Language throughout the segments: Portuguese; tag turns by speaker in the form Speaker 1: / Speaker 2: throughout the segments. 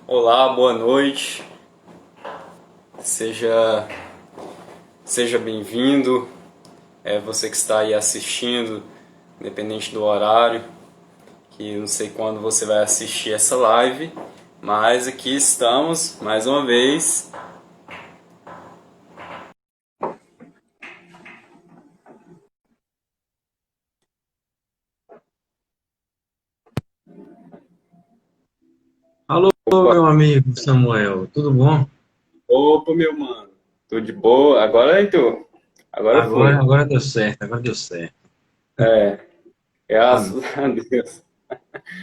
Speaker 1: Olá, boa noite. Seja, seja bem-vindo. Você que está aí assistindo, independente do horário, que não sei quando você vai assistir essa live, mas aqui estamos mais uma vez.
Speaker 2: Alô,
Speaker 1: Opa,
Speaker 2: meu amigo Samuel, tudo bom?
Speaker 1: opa, meu mano. Tudo de boa? Agora, Heitor. Agora
Speaker 2: Agora,
Speaker 1: foi.
Speaker 2: agora deu certo, agora deu certo.
Speaker 1: É,
Speaker 2: Am-
Speaker 1: graças a Deus.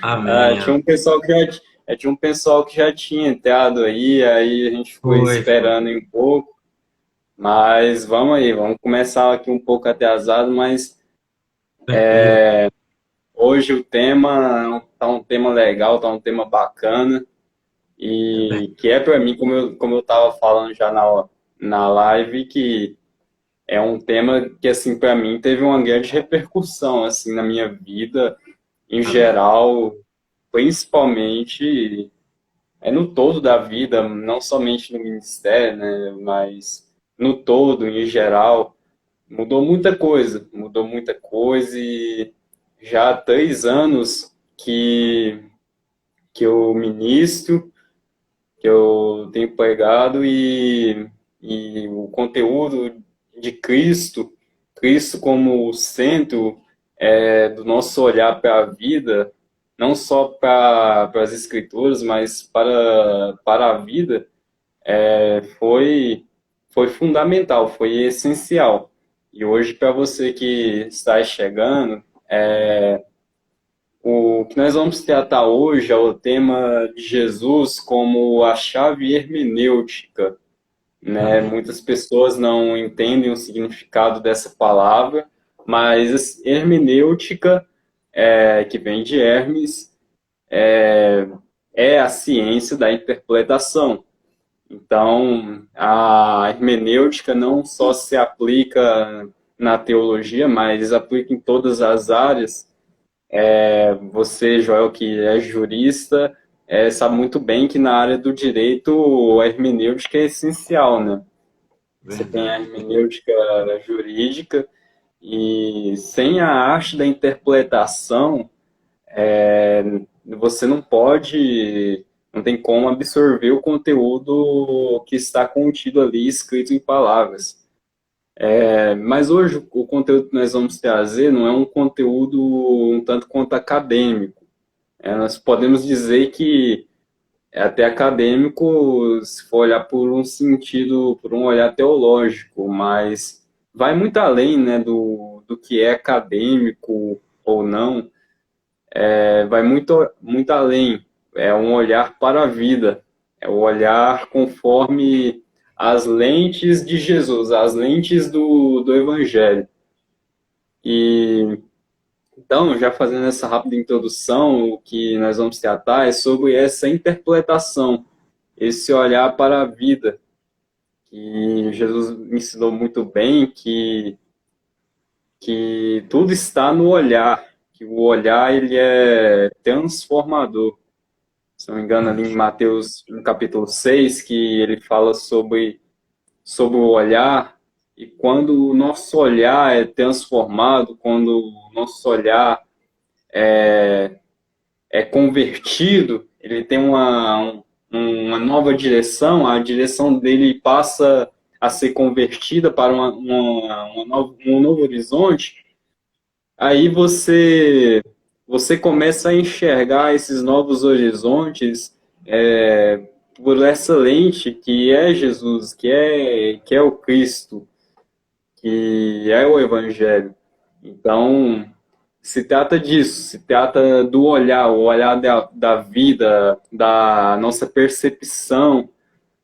Speaker 2: Amém.
Speaker 1: Tinha um pessoal que tinha um pessoal que já tinha entrado aí a gente ficou
Speaker 2: Foi.
Speaker 1: esperando aí um pouco. Mas vamos aí, vamos começar aqui um pouco atrasado, mas
Speaker 2: Tranquilo.
Speaker 1: hoje o tema tá um tema legal, tá um tema bacana
Speaker 2: É bem.
Speaker 1: e que é para mim, como eu tava falando já na live, que é um tema que assim para mim teve uma grande repercussão assim na minha vida em
Speaker 2: Amém.
Speaker 1: geral, principalmente no todo da vida, não somente no ministério, né, mas no todo, em geral. Mudou muita coisa e já há 3 anos que eu ministro, que eu tenho pregado e o conteúdo de Cristo, Cristo como o centro do nosso olhar para a vida, não só para as Escrituras, mas para a vida, foi fundamental, foi essencial. E hoje, para você que está chegando, o que nós vamos tratar hoje é o tema de Jesus como a chave hermenêutica, né?
Speaker 2: Amém.
Speaker 1: Muitas pessoas não entendem o significado dessa palavra, mas hermenêutica, que vem de Hermes, é a ciência da interpretação. Então, a hermenêutica não só se aplica na teologia, mas aplica em todas as áreas. Você, Joel, que é jurista, sabe muito bem que na área do direito a hermenêutica é essencial, né? Você tem a
Speaker 2: Verdade.
Speaker 1: hermenêutica jurídica e sem a arte da interpretação, você não tem como absorver o conteúdo que está contido ali, escrito em palavras. Mas hoje o conteúdo que nós vamos trazer não é um conteúdo um tanto quanto acadêmico. Nós podemos dizer que é até acadêmico se for olhar por um sentido, por um olhar teológico, mas vai muito além, né, do que é acadêmico ou não. Vai muito além. É um olhar para a vida. É o olhar conforme as lentes de Jesus, as lentes do Evangelho. E então, já fazendo essa rápida introdução, o que nós vamos tratar é sobre essa interpretação, esse olhar para a vida, que Jesus ensinou muito bem que tudo está no olhar, que o olhar ele é transformador. Se não me engano, ali em
Speaker 2: Amém.
Speaker 1: Mateus, no capítulo 6 que ele fala sobre o olhar, e quando o nosso olhar é transformado, quando o nosso olhar é convertido, ele tem uma nova direção, a direção dele passa a ser convertida para um novo horizonte, aí você começa a enxergar esses novos horizontes por essa lente que é Jesus, que é o Cristo, que é o Evangelho. Então, se trata disso, se trata do olhar, o olhar da vida, da nossa percepção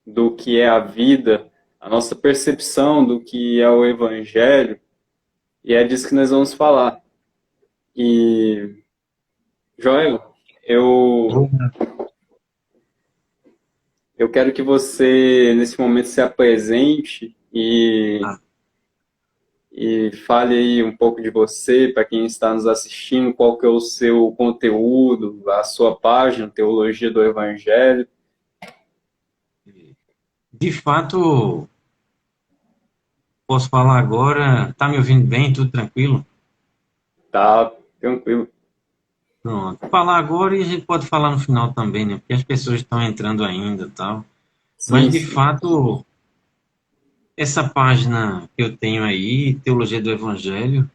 Speaker 1: do que é a vida, a nossa percepção do que é o Evangelho, e é disso que nós vamos falar. E, Joel, eu, eu quero que você, nesse momento, se apresente e fale aí um pouco de você, para quem está nos assistindo, qual que é o seu conteúdo, a sua página, Teologia do Evangelho.
Speaker 2: De fato, posso falar agora. Tá me ouvindo bem? Tudo tranquilo?
Speaker 1: Tá tranquilo.
Speaker 2: Pronto. Falar agora e a gente pode falar no final também, né? Porque as pessoas estão entrando ainda e tal. Mas,
Speaker 1: Sim,
Speaker 2: de
Speaker 1: sim.
Speaker 2: fato, essa página que eu tenho aí, Teologia do Evangelho,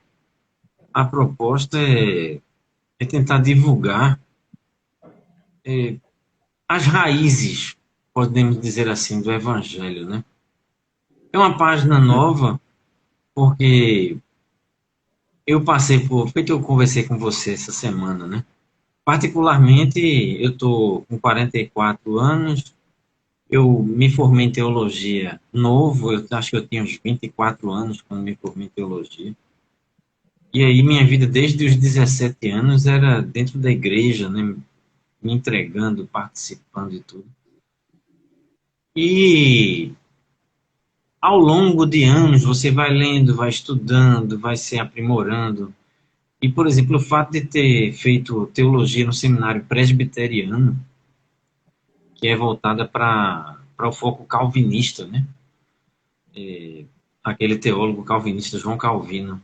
Speaker 2: a proposta é tentar divulgar as raízes, podemos dizer assim, do Evangelho, né? É uma página nova porque eu passei por, feito eu conversei com você essa semana, né? Particularmente, eu estou com 44 anos, eu me formei em teologia novo, eu acho que eu tinha uns 24 anos quando me formei em teologia. E aí minha vida desde os 17 anos era dentro da igreja, né? Me entregando, participando e tudo. E ao longo de anos você vai lendo, vai estudando, vai se aprimorando. E, por exemplo, o fato de ter feito teologia no seminário presbiteriano, que é voltada para o foco calvinista, né? Aquele teólogo calvinista, João Calvino.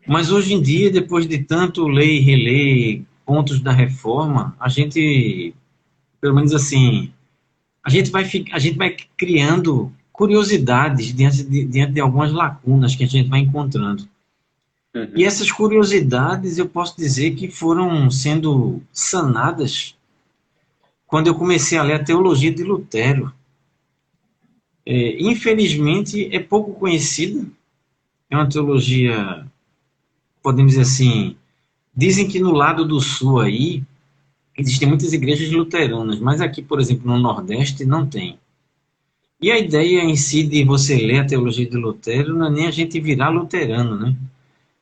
Speaker 2: Mas hoje em dia, depois de tanto ler e reler pontos da reforma, a gente, pelo menos assim, a gente vai criando curiosidades diante de algumas lacunas que a gente vai encontrando. E
Speaker 1: Uhum.
Speaker 2: essas curiosidades eu posso dizer que foram sendo sanadas quando eu comecei a ler a teologia de Lutero. Infelizmente, é pouco conhecida, é uma teologia, podemos dizer assim, dizem que no lado do sul aí existem muitas igrejas luteranas, mas aqui, por exemplo, no Nordeste não tem. E a ideia em si de você ler a teologia de Lutero não é nem a gente virar luterano, né?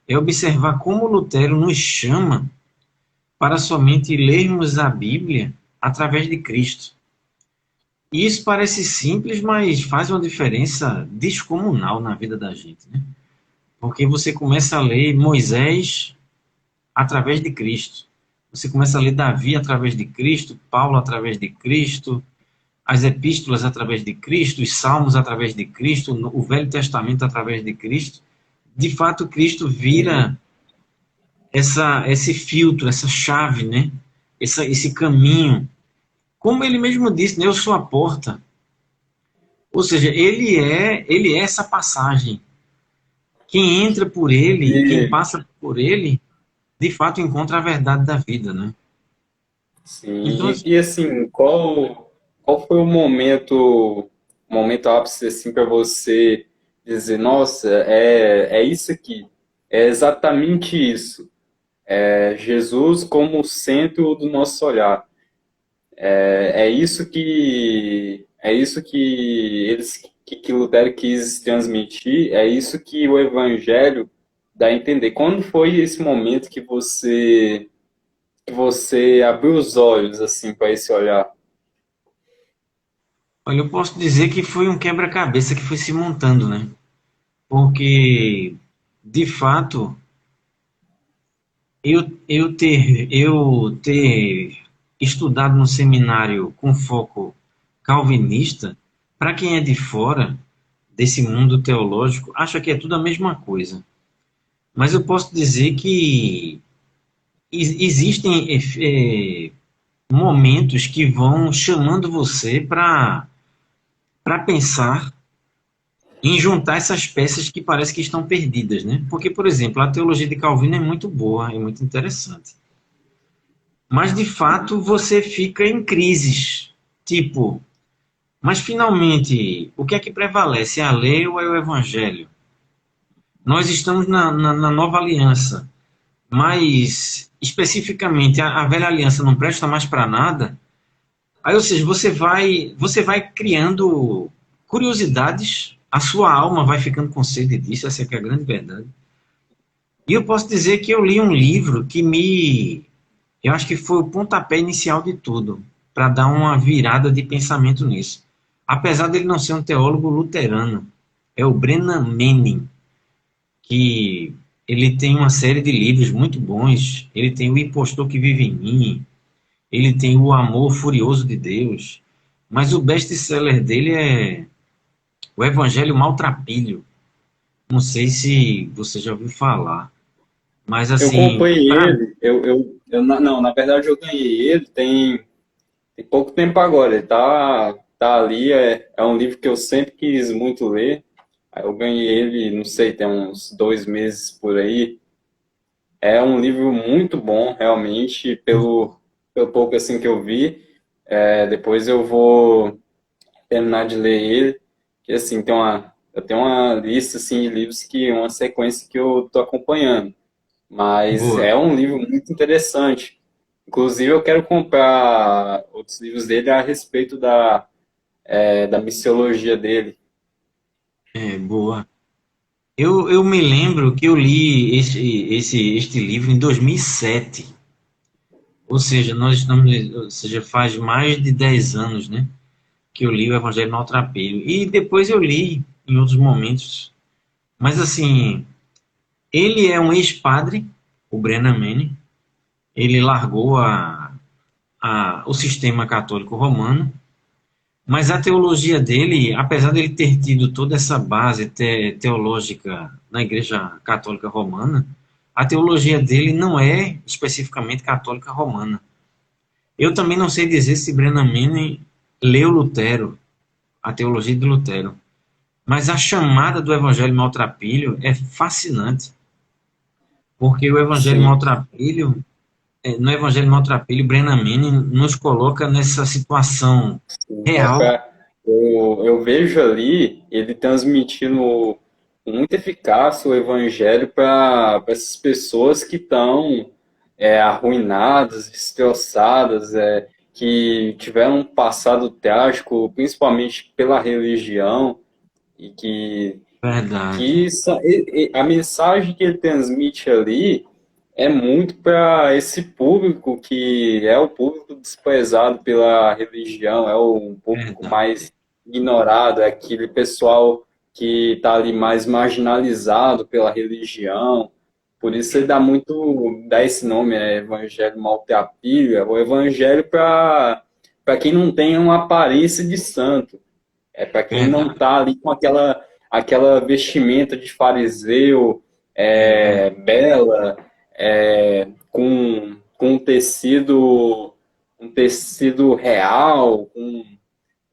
Speaker 2: É observar como Lutero nos chama para somente lermos a Bíblia através de Cristo. E isso parece simples, mas faz uma diferença descomunal na vida da gente, né? Porque você começa a ler Moisés através de Cristo. Você começa a ler Davi através de Cristo, Paulo através de Cristo, as epístolas através de Cristo, os salmos através de Cristo, o Velho Testamento através de Cristo. De fato, Cristo
Speaker 1: Uhum.
Speaker 2: vira esse filtro, essa chave, né? Esse caminho. Como ele mesmo disse, né? Eu sou a porta. Ou seja, ele é essa passagem. Quem entra por ele, quem
Speaker 1: E,
Speaker 2: passa por ele, de fato encontra a verdade da vida, né?
Speaker 1: sim,
Speaker 2: Então,
Speaker 1: e assim, qual foi o momento ápice assim para você dizer, nossa, é isso aqui, é exatamente isso, é Jesus como o centro do nosso olhar, é isso que que Lutero quis transmitir, é isso que o Evangelho dá a entender. Quando foi esse momento que você abriu os olhos assim para esse olhar?
Speaker 2: olha, eu posso dizer que foi um quebra-cabeça que foi se montando, né? Porque, de fato, eu ter estudado no seminário com foco calvinista, para quem é de fora desse mundo teológico, acha que é tudo a mesma coisa. Mas eu posso dizer que existem momentos que vão chamando você para pensar em juntar essas peças que parece que estão perdidas, né? Porque, por exemplo, a teologia de Calvino é muito boa, é muito interessante. Mas, de fato, você fica em crises. Tipo, mas finalmente, o que é que prevalece? É a lei ou é o evangelho? Nós estamos na nova aliança, mas especificamente a velha aliança não presta mais para nada. Aí, ou seja, você vai criando curiosidades, a sua alma vai ficando com sede disso, essa é que é a grande verdade. E eu posso dizer que eu li um livro eu acho que foi o pontapé inicial de tudo, para dar uma virada de pensamento nisso. Apesar dele não ser um teólogo luterano, é o Brennan Manning, que ele tem uma série de livros muito bons. Ele tem O Impostor que Vive em Mim, ele tem O Amor Furioso de Deus, Mas o best-seller dele é O Evangelho Maltrapilho. Não sei se você já ouviu falar, mas
Speaker 1: Eu
Speaker 2: assim,
Speaker 1: comprei ele, não, na verdade eu ganhei ele tem pouco tempo agora. Ele tá ali, é um livro que eu sempre quis muito ler. Aí eu ganhei ele, não sei, tem uns 2 meses por aí. É um livro muito bom, realmente, pelo pouco assim que eu vi. Depois eu vou terminar de ler ele. Que assim, eu tenho uma lista assim, de livros uma sequência que eu tô acompanhando. Mas
Speaker 2: boa.
Speaker 1: é um livro muito interessante. Inclusive, eu quero comprar outros livros dele a respeito da missiologia dele.
Speaker 2: Boa. Eu me lembro que eu li este livro em 2007. Ou seja, ou seja, faz mais de 10 anos, né, que eu li o Evangelho Maltrapilho. E depois eu li em outros momentos. Mas assim, ele é um ex-padre, o Brennan Manning. Ele largou o sistema católico romano, mas a teologia dele, apesar dele ter tido toda essa base teológica na Igreja Católica Romana, a teologia dele não é especificamente católica romana. Eu também não sei dizer se Brennan Manning leu Lutero, a teologia de Lutero, mas a chamada do Evangelho Maltrapilho é fascinante, porque o Evangelho
Speaker 1: Sim.
Speaker 2: Maltrapilho, no Evangelho Maltrapilho, Brennan Manning nos coloca nessa situação real.
Speaker 1: Eu vejo ali ele transmitindo com muita eficácia o evangelho para essas pessoas que estão arruinadas, destroçadas, que tiveram um passado trágico, principalmente pela religião, e
Speaker 2: Verdade.
Speaker 1: a mensagem que ele transmite ali é muito para esse público que é o público desprezado pela religião, é o público
Speaker 2: Verdade.
Speaker 1: mais ignorado, é aquele pessoal que está ali mais marginalizado pela religião. Por isso ele dá esse nome, Evangelho Maltrapilho, é o evangelho para quem não tem uma aparência de santo. É para quem não
Speaker 2: Verdade.
Speaker 1: está ali com aquela vestimenta de fariseu
Speaker 2: Verdade.
Speaker 1: bela, com um tecido real,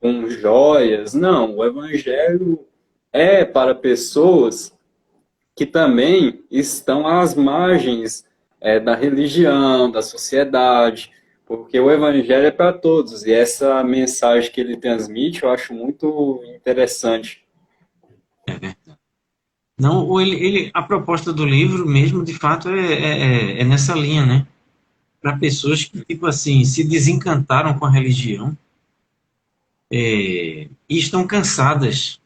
Speaker 1: com joias. Não, o evangelho é para pessoas que também estão às margens da religião, da sociedade, porque o evangelho é para todos, e essa mensagem que ele transmite eu acho muito interessante.
Speaker 2: É verdade. Não, a proposta do livro mesmo, de fato, é nessa linha, né? Para pessoas que, tipo assim, se desencantaram com a religião, e estão cansadas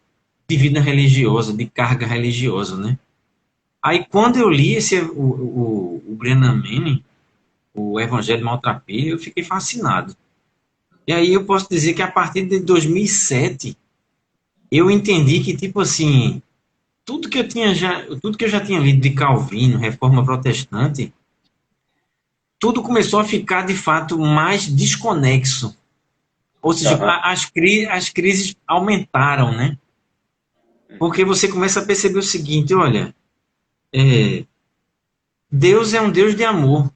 Speaker 2: de vida religiosa, de carga religiosa, né? Aí, quando eu li o Brennan Manning, o Evangelho Maltrapilho, eu fiquei fascinado. E aí eu posso dizer que a partir de 2007, eu entendi que, tipo assim, tudo que eu já tinha lido de Calvino, Reforma Protestante, tudo começou a ficar de fato mais desconexo. Ou seja,
Speaker 1: Aham.
Speaker 2: as crises aumentaram, né? Porque você começa a perceber o seguinte, olha, é, Deus é um Deus de amor.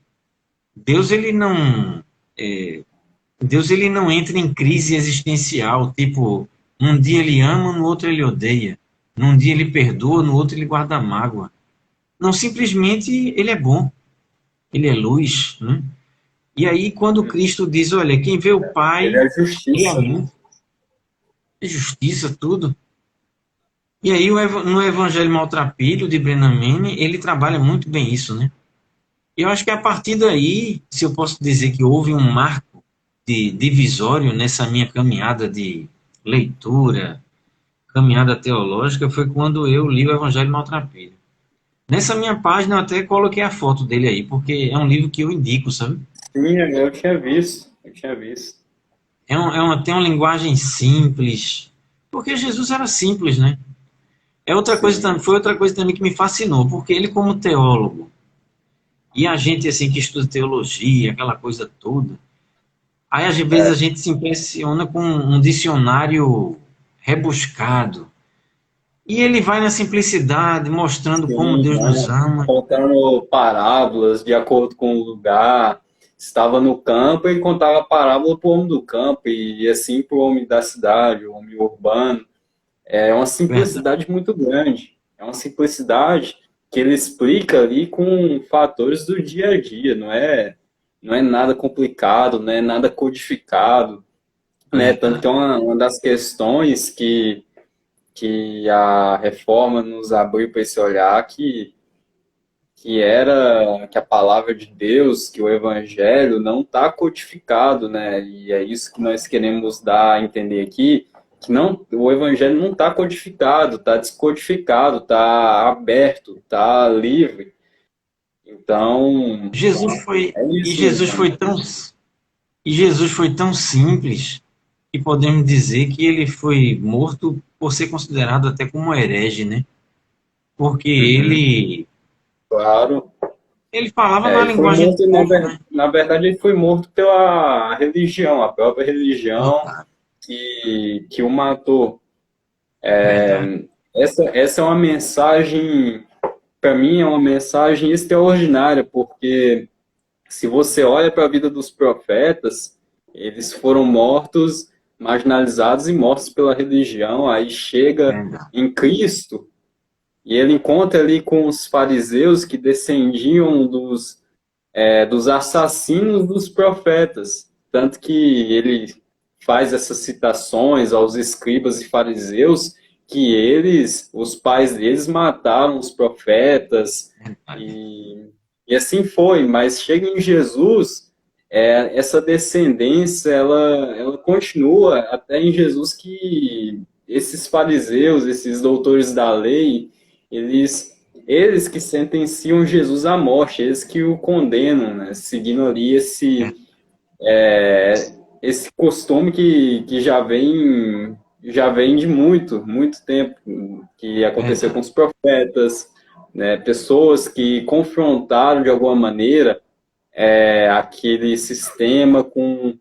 Speaker 2: Deus ele não, é, Deus ele não entra em crise existencial, tipo, um dia ele ama, no outro ele odeia. Num dia ele perdoa, no outro ele guarda mágoa. Não, simplesmente ele é bom, ele é luz, né? E aí, quando Cristo diz, olha, quem vê o
Speaker 1: Ele
Speaker 2: Pai,
Speaker 1: é
Speaker 2: vê a
Speaker 1: justiça, né?
Speaker 2: mim, é justiça, tudo. E aí, no Evangelho Maltrapilho, de Brennan Manning, ele trabalha muito bem isso, né? E eu acho que a partir daí, se eu posso dizer que houve um marco divisório nessa minha caminhada de leitura, caminhada teológica, foi quando eu li o Evangelho Maltrapilho. Nessa minha página eu até coloquei a foto dele aí, porque é um livro que eu indico, sabe?
Speaker 1: Sim, eu tinha visto, eu tinha visto.
Speaker 2: Tem uma linguagem simples, porque Jesus era simples, né?
Speaker 1: Sim,
Speaker 2: Foi outra coisa também que me fascinou, porque ele como teólogo, e a gente assim que estuda teologia, aquela coisa toda, Aí, às vezes, a gente se impressiona com um dicionário rebuscado. E ele vai na simplicidade, mostrando como
Speaker 1: Sim,
Speaker 2: Deus nos
Speaker 1: né?
Speaker 2: ama.
Speaker 1: Contando parábolas de acordo com o lugar. Estava no campo, ele contava parábola para o homem do campo e assim para o homem da cidade, o homem urbano. É uma
Speaker 2: Verdade.
Speaker 1: simplicidade muito grande. É uma simplicidade que ele explica ali com fatores do dia a dia, não é nada complicado, não é nada codificado, né? Tanto que é
Speaker 2: Verdade.
Speaker 1: uma das questões que a reforma nos abriu para esse olhar que era que a palavra de Deus, que o evangelho não está codificado, né? E é isso que nós queremos dar a entender aqui, que não, o evangelho não está codificado, está descodificado, está aberto, está livre. Então,
Speaker 2: Jesus foi,
Speaker 1: é
Speaker 2: e
Speaker 1: isso,
Speaker 2: Jesus
Speaker 1: mano.
Speaker 2: foi tão, e Jesus foi tão simples que podemos dizer que ele foi morto por ser considerado até como herege, né? Porque
Speaker 1: Uhum, claro.
Speaker 2: ele falava
Speaker 1: É,
Speaker 2: na
Speaker 1: ele foi
Speaker 2: linguagem do
Speaker 1: morto,
Speaker 2: povo, né?
Speaker 1: na verdade, ele foi morto pela religião, a própria religião
Speaker 2: Total,
Speaker 1: que o matou.
Speaker 2: verdade.
Speaker 1: Essa é uma mensagem, para mim, é uma mensagem extraordinária, porque se você olha para a vida dos profetas, eles foram mortos, marginalizados e mortos pela religião. Aí chega
Speaker 2: Verdade.
Speaker 1: em Cristo e ele encontra ali com os fariseus que descendiam dos assassinos dos profetas. Tanto que ele faz essas citações aos escribas e fariseus que eles, os pais deles, mataram os profetas
Speaker 2: Verdade.
Speaker 1: e assim foi. Mas chega em Jesus, essa descendência, ela continua até em Jesus que esses fariseus, esses doutores da lei, eles que sentenciam Jesus à morte, eles que o condenam, né? Seguindo ali esse costume que já vem de muito tempo, que aconteceu com
Speaker 2: Verdade.
Speaker 1: os profetas, né? Pessoas que confrontaram de alguma maneira aquele sistema com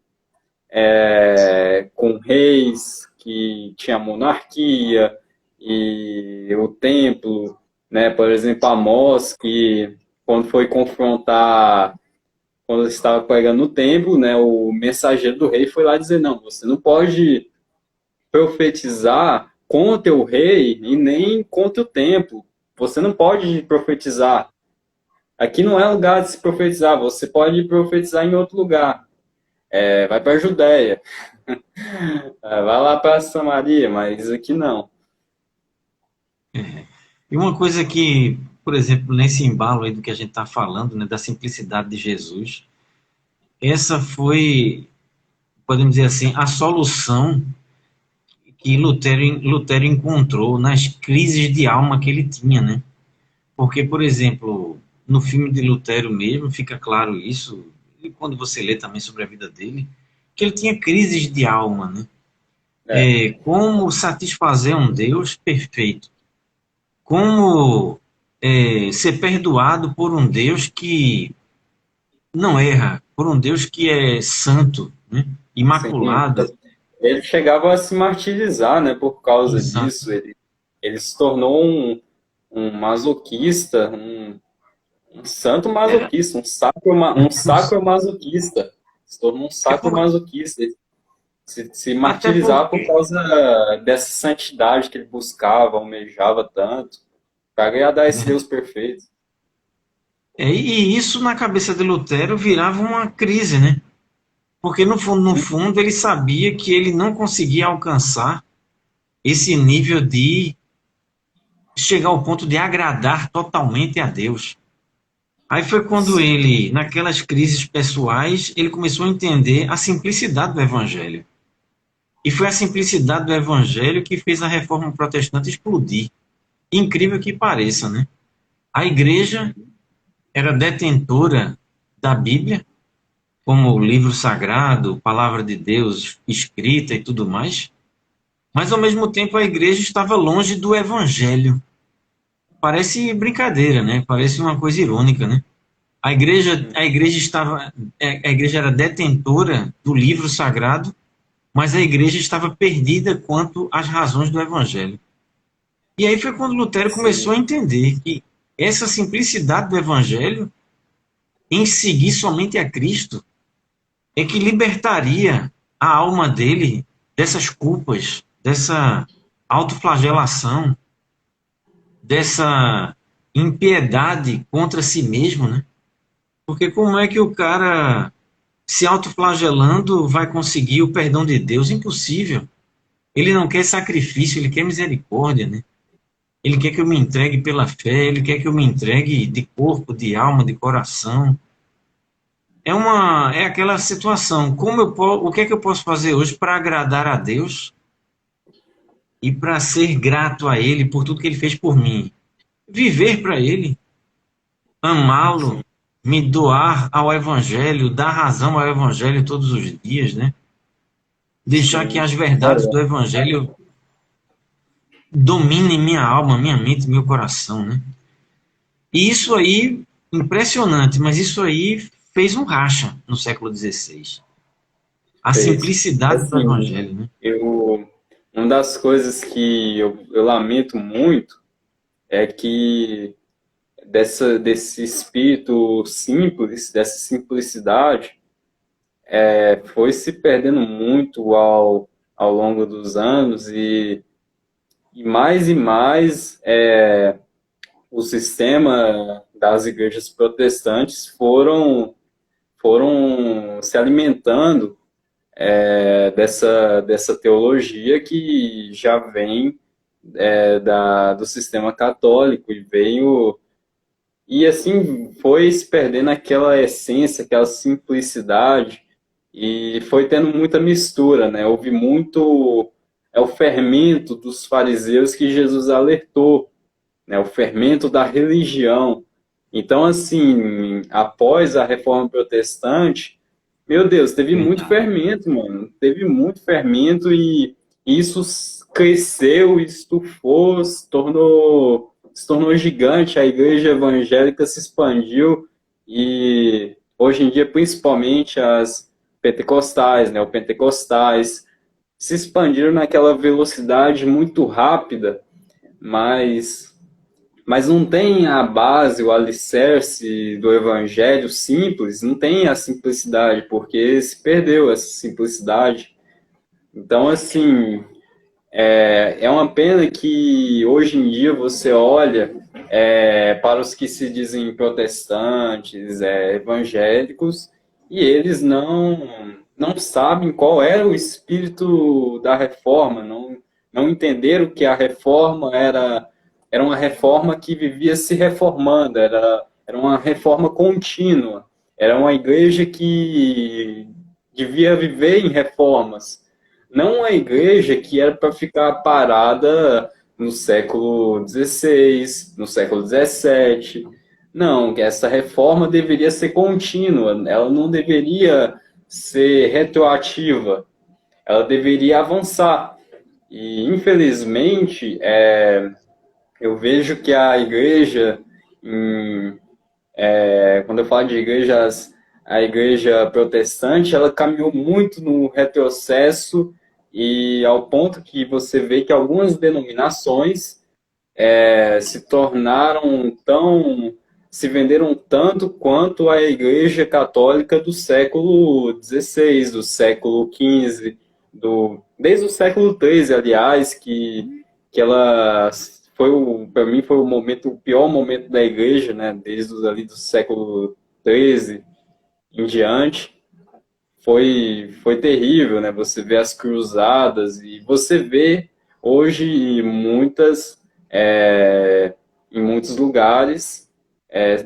Speaker 1: reis que tinha monarquia e o templo, né? Por exemplo, Amós, que quando foi confrontar, quando ele estava pregando no templo, né? O mensageiro do rei foi lá dizer, não, você não pode profetizar contra o rei e nem contra o templo. Você não pode profetizar. Aqui não é lugar de se profetizar, você pode profetizar em outro lugar. Vai para a Judéia, vai lá para Samaria, mas aqui não.
Speaker 2: E uma coisa que, por exemplo, nesse embalo aí do que a gente está falando, né, da simplicidade de Jesus, essa foi, podemos dizer assim, a solução que Lutero encontrou nas crises de alma que ele tinha, né? Porque, por exemplo, no filme de Lutero mesmo, fica claro isso, e quando você lê também sobre a vida dele, que ele tinha crises de alma, né?
Speaker 1: É,
Speaker 2: Como satisfazer um Deus perfeito? Como ser perdoado por um Deus que não erra, por um Deus que é santo, né?
Speaker 1: sim.
Speaker 2: Imaculado?
Speaker 1: Ele chegava a se martirizar, né, por causa
Speaker 2: Exato.
Speaker 1: disso. Ele se tornou um masoquista, um santo
Speaker 2: É,
Speaker 1: masoquista, um sacro masoquista. Se tornou um
Speaker 2: é
Speaker 1: sacro
Speaker 2: por,
Speaker 1: masoquista. Ele se
Speaker 2: até
Speaker 1: martirizava por
Speaker 2: porque
Speaker 1: causa dessa santidade que ele buscava, almejava tanto, para agradar esse Deus perfeito.
Speaker 2: e isso na cabeça de Lutero virava uma crise, né? Porque no fundo, ele sabia que ele não conseguia alcançar esse nível de chegar ao ponto de agradar totalmente a Deus. Aí foi quando
Speaker 1: Sim,
Speaker 2: ele, naquelas crises pessoais, ele começou a entender a simplicidade do Evangelho. E foi a simplicidade do Evangelho que fez a reforma protestante explodir. Incrível que pareça, né? A igreja era detentora da Bíblia, como livro sagrado, palavra de Deus escrita e tudo mais, mas ao mesmo tempo a igreja estava longe do Evangelho. Parece brincadeira, né? Parece uma coisa irônica, né? A igreja estava, a igreja era detentora do livro sagrado, mas a igreja estava perdida quanto às razões do evangelho. E aí foi quando Lutero começou a
Speaker 1: sim,
Speaker 2: entender que essa simplicidade do evangelho, em seguir somente a Cristo, é que libertaria a alma dele dessas culpas, dessa autoflagelação, dessa impiedade contra si mesmo, né? Porque como é que o cara, se autoflagelando, vai conseguir o perdão de Deus? Impossível. Ele não quer sacrifício, ele quer misericórdia, né? Ele quer que eu me entregue pela fé, ele quer que eu me entregue de corpo, de alma, de coração. É aquela situação. O que é que eu posso fazer hoje para agradar a Deus e para ser grato a Ele por tudo que Ele fez por mim? Viver para Ele, amá-lo,
Speaker 1: sim,
Speaker 2: me doar ao Evangelho, dar razão ao Evangelho todos os dias, né? Deixar que
Speaker 1: sim.
Speaker 2: as verdades do
Speaker 1: Olha,
Speaker 2: Evangelho dominem minha alma, minha mente, meu coração, né? E isso aí, impressionante, mas isso aí fez um racha no século XVI. A
Speaker 1: fez.
Speaker 2: simplicidade do
Speaker 1: Assim,
Speaker 2: Evangelho, né?
Speaker 1: uma das coisas que eu lamento muito é que desse espírito simples, dessa simplicidade, foi se perdendo muito ao longo dos anos e mais o sistema das igrejas protestantes foram se alimentando dessa teologia que já vem do sistema católico e veio. E assim foi se perdendo aquela essência, aquela simplicidade, e foi tendo muita mistura, né? Houve muito. É o fermento dos fariseus que Jesus alertou, né? O fermento da religião. Então, assim, após a reforma protestante, meu Deus, teve muito
Speaker 2: Verdade.
Speaker 1: fermento, mano. Teve muito fermento e isso cresceu, estufou, se tornou gigante. A igreja evangélica se expandiu e hoje em dia, principalmente as pentecostais, né, o pentecostais, se expandiram naquela velocidade muito rápida, mas não tem a base, o alicerce do evangelho simples, não tem a simplicidade, porque se perdeu essa simplicidade. Então, assim, é uma pena que hoje em dia você olha para os que se dizem protestantes, evangélicos, e eles não sabem qual era o espírito da reforma, não entenderam que a reforma era uma reforma que vivia se reformando, era uma reforma contínua, era uma igreja que devia viver em reformas, não uma igreja que era para ficar parada no século XVI, no século XVII. Não, que essa reforma deveria ser contínua, ela não deveria ser retroativa, ela deveria avançar. E, infelizmente, eu vejo que a igreja, quando eu falo de igrejas, a igreja protestante, ela caminhou muito no retrocesso e ao ponto que você vê que algumas denominações se tornaram se venderam tanto quanto a igreja católica do século XVI, do século XV, desde o século XIII, aliás, que ela para mim foi o pior momento da igreja, né? Desde ali do século XIII em diante, foi terrível, né? Você vê as cruzadas e você vê hoje em muitos lugares,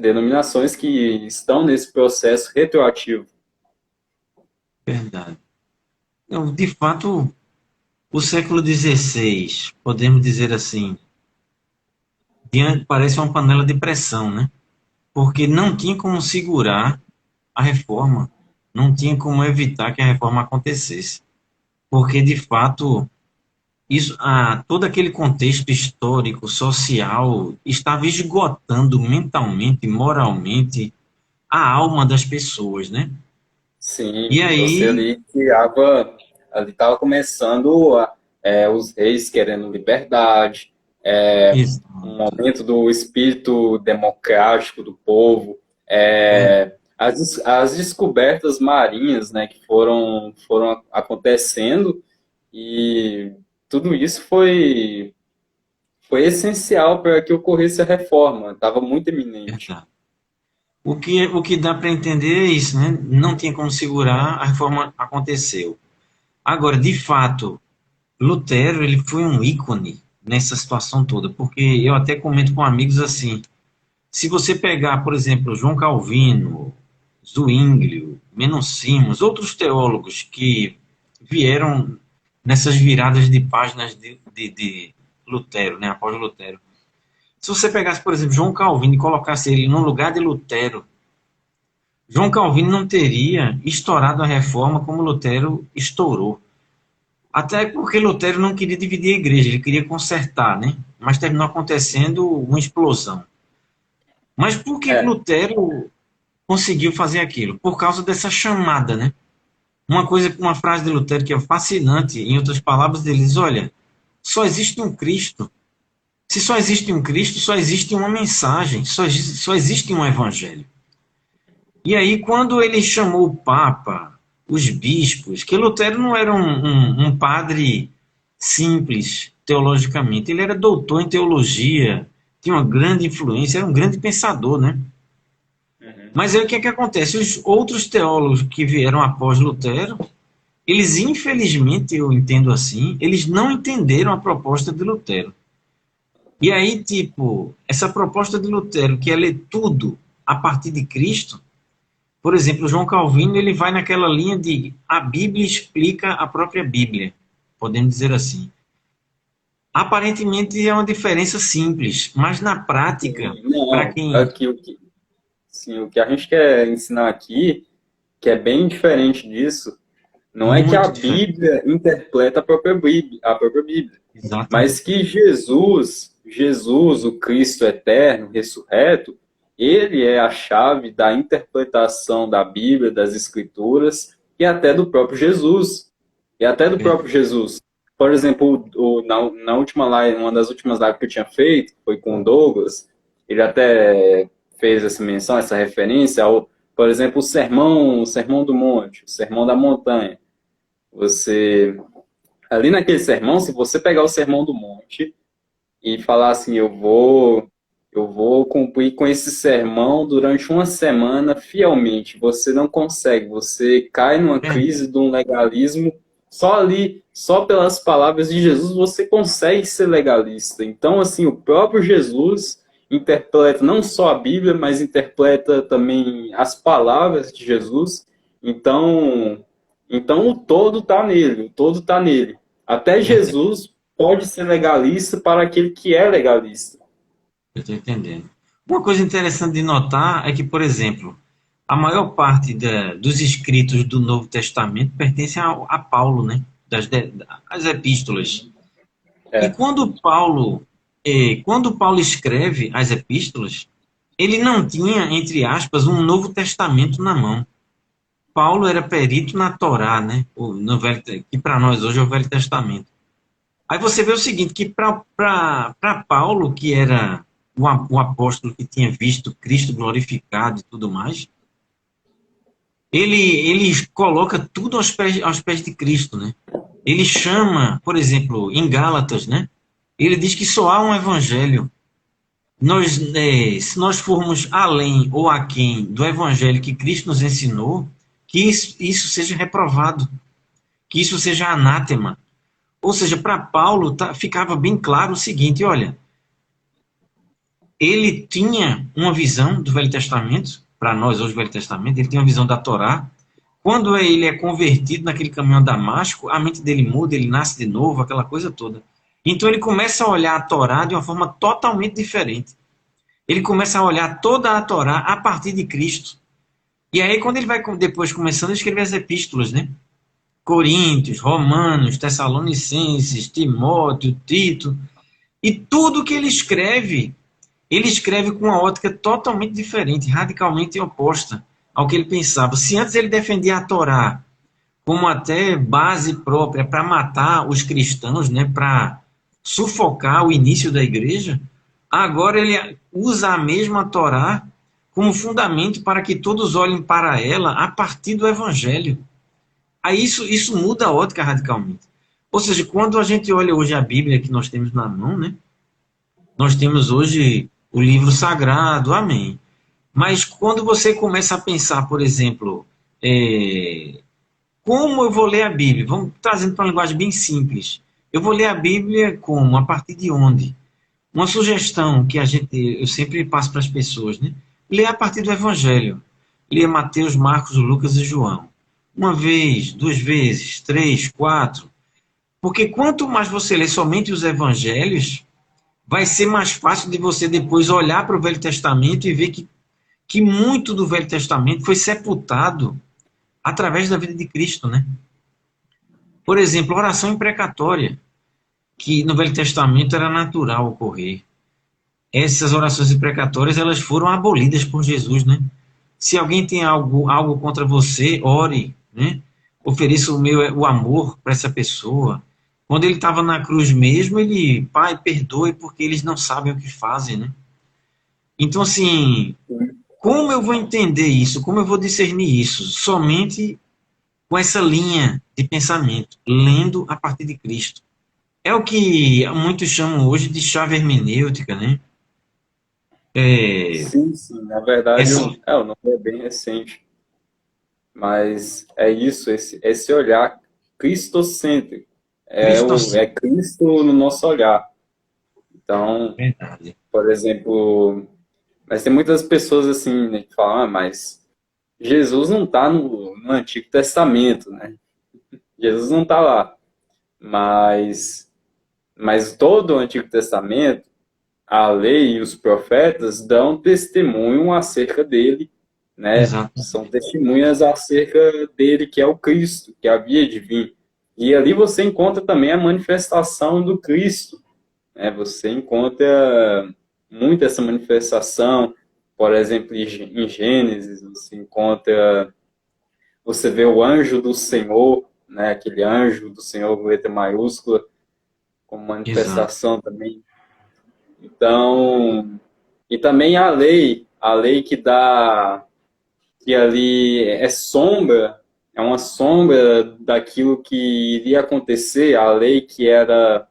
Speaker 1: denominações que estão nesse processo retroativo.
Speaker 2: Verdade. Então, de fato, o século XVI, podemos dizer assim, parece uma panela de pressão, né? Porque não tinha como segurar a reforma, não tinha como evitar que a reforma acontecesse. Porque, de fato, todo aquele contexto histórico, social, estava esgotando mentalmente, moralmente, a alma das pessoas, né?
Speaker 1: Sim,
Speaker 2: E
Speaker 1: você
Speaker 2: aí,
Speaker 1: ali criava, ali estava começando os reis querendo liberdade, um
Speaker 2: exato,
Speaker 1: aumento do espírito democrático do povo,
Speaker 2: é,
Speaker 1: as descobertas marinhas, né, que foram acontecendo e tudo isso foi essencial para que ocorresse a reforma, estava muito eminente.
Speaker 2: verdade. O que dá para entender é isso, né? Não tinha como segurar, a reforma aconteceu. Agora, de fato, Lutero, ele foi um ícone nessa situação toda, porque eu até comento com amigos assim, se você pegar, por exemplo, João Calvino, Zwinglio, Menon-Simons, outros teólogos que vieram nessas viradas de páginas de Lutero, né, após Lutero. Se você pegasse, por exemplo, João Calvino e colocasse ele no lugar de Lutero, João Calvino não teria estourado a reforma como Lutero estourou. Até porque Lutero não queria dividir a igreja, ele queria consertar, né? Mas terminou acontecendo uma explosão. Mas por que
Speaker 1: É,
Speaker 2: Lutero conseguiu fazer aquilo? Por causa dessa chamada, né? Uma coisa, uma frase de Lutero que é fascinante, em outras palavras, ele diz: olha, só existe um Cristo. Se só existe um Cristo, só existe uma mensagem, só existe um evangelho. E aí, quando ele chamou o Papa, os bispos, que Lutero não era um padre simples teologicamente, ele era doutor em teologia, tinha uma grande influência, era um grande pensador, né?
Speaker 1: uhum.
Speaker 2: Mas aí o que é que acontece? Os outros teólogos que vieram após Lutero, eles infelizmente, eu entendo assim, eles não entenderam a proposta de Lutero. E aí, tipo, essa proposta de Lutero, que é ler tudo a partir de Cristo, por exemplo, João Calvino, ele vai naquela linha de a Bíblia explica a própria Bíblia, podemos dizer assim. Aparentemente é uma diferença simples, mas na prática,
Speaker 1: Sim,
Speaker 2: para
Speaker 1: não,
Speaker 2: quem
Speaker 1: aqui sim, o que a gente quer ensinar aqui, que é bem diferente disso, não é que a
Speaker 2: muito diferente,
Speaker 1: Bíblia interpreta a própria Bíblia, mas
Speaker 2: exatamente.
Speaker 1: que Jesus, o Cristo eterno, ressurreto, ele é a chave da interpretação da Bíblia, das Escrituras e até do próprio Jesus. E até do próprio
Speaker 2: Verdade.
Speaker 1: Jesus. Por exemplo, na última live, uma das últimas lives que eu tinha feito, foi com o Douglas, ele até fez essa menção, essa referência ao, por exemplo, o sermão do monte, o sermão da montanha. Você, ali naquele sermão, se você pegar o sermão do monte e falar assim, eu vou cumprir com esse sermão durante uma semana fielmente. Você não consegue, você cai numa
Speaker 2: Verdade.
Speaker 1: crise de um legalismo. Só ali, só pelas palavras de Jesus, você consegue ser legalista. Então, assim, o próprio Jesus interpreta não só a Bíblia, mas interpreta também as palavras de Jesus. Então o todo está nele, o todo está nele. Até
Speaker 2: Verdade.
Speaker 1: Jesus pode ser legalista para aquele que é legalista.
Speaker 2: Eu estou entendendo. Uma coisa interessante de notar é que, por exemplo, a maior parte dos escritos do Novo Testamento pertence a Paulo, né? As epístolas. E
Speaker 1: É.
Speaker 2: quando Paulo escreve as epístolas, ele não tinha, entre aspas, um Novo Testamento na mão. Paulo era perito na Torá, né? Que para nós hoje é o Velho Testamento. Aí você vê o seguinte, que para Paulo, que era o apóstolo que tinha visto Cristo glorificado e tudo mais, ele coloca tudo aos pés de Cristo, né? Ele chama, por exemplo, em Gálatas, né? Ele diz que só há um evangelho. Se nós formos além ou aquém do evangelho que Cristo nos ensinou, que isso seja reprovado, que isso seja anátema. Ou seja, para Paulo ficava bem claro o seguinte: olha, ele tinha uma visão do Velho Testamento, para nós hoje o Velho Testamento, ele tinha uma visão da Torá. Quando ele é convertido naquele caminho a Damasco, a mente dele muda, ele nasce de novo, aquela coisa toda. Então ele começa a olhar a Torá de uma forma totalmente diferente. Ele começa a olhar toda a Torá a partir de Cristo. E aí, quando ele vai depois começando a escrever as epístolas, né? Coríntios, Romanos, Tessalonicenses, Timóteo, Tito, e tudo que ele escreve ele escreve com uma ótica totalmente diferente, radicalmente oposta ao que ele pensava. Se antes ele defendia a Torá como até base própria para matar os cristãos, né, para sufocar o início da igreja, agora ele usa a mesma Torá como fundamento para que todos olhem para ela a partir do Evangelho. Aí isso muda a ótica radicalmente. Ou seja, quando a gente olha hoje a Bíblia que nós temos na mão, né, nós temos hoje o livro sagrado, amém. Mas quando você começa a pensar, por exemplo, como eu vou ler a Bíblia? Vamos trazendo para uma linguagem bem simples. Eu vou ler a Bíblia como? A partir de onde? Uma sugestão que eu sempre passo para as pessoas, né? Ler a partir do Evangelho. Leia Mateus, Marcos, Lucas e João. Uma vez, duas vezes, três, quatro. Porque quanto mais você lê somente os Evangelhos, vai ser mais fácil de você depois olhar para o Velho Testamento e ver que muito do Velho Testamento foi sepultado através da vida de Cristo, né? Por exemplo, oração imprecatória, que no Velho Testamento era natural ocorrer. Essas orações imprecatórias, elas foram abolidas por Jesus, né? Se alguém tem algo contra você, ore, né? Ofereça o amor para essa pessoa. Quando ele estava na cruz mesmo, ele, Pai, perdoe porque eles não sabem o que fazem, né? Então, assim, como eu vou entender isso? Como eu vou discernir isso? Somente com essa linha de pensamento, lendo a partir de Cristo. É o que muitos chamam hoje de chave hermenêutica, né? É,
Speaker 1: Sim, sim, na verdade,
Speaker 2: essa
Speaker 1: o nome é bem recente, mas é isso, esse olhar cristocêntrico, é
Speaker 2: cristocêntrica,
Speaker 1: Cristo no nosso olhar. Então,
Speaker 2: verdade.
Speaker 1: por exemplo, mas tem muitas pessoas assim, né, que falam, mas Jesus não está no Antigo Testamento, né? Jesus não está lá, mas, mas todo o Antigo Testamento, a lei e os profetas dão testemunho acerca dele, né? São
Speaker 2: Exatamente.
Speaker 1: testemunhas acerca dele, que é o Cristo, que havia de vir. E ali você encontra também a manifestação do Cristo, né? Você encontra muito essa manifestação, por exemplo, em Gênesis, você vê o anjo do Senhor, né? Aquele anjo do Senhor, com letra maiúscula, como
Speaker 2: Exato.
Speaker 1: manifestação também. Então, e também a lei que ali é sombra, é uma sombra daquilo que iria acontecer, a lei que era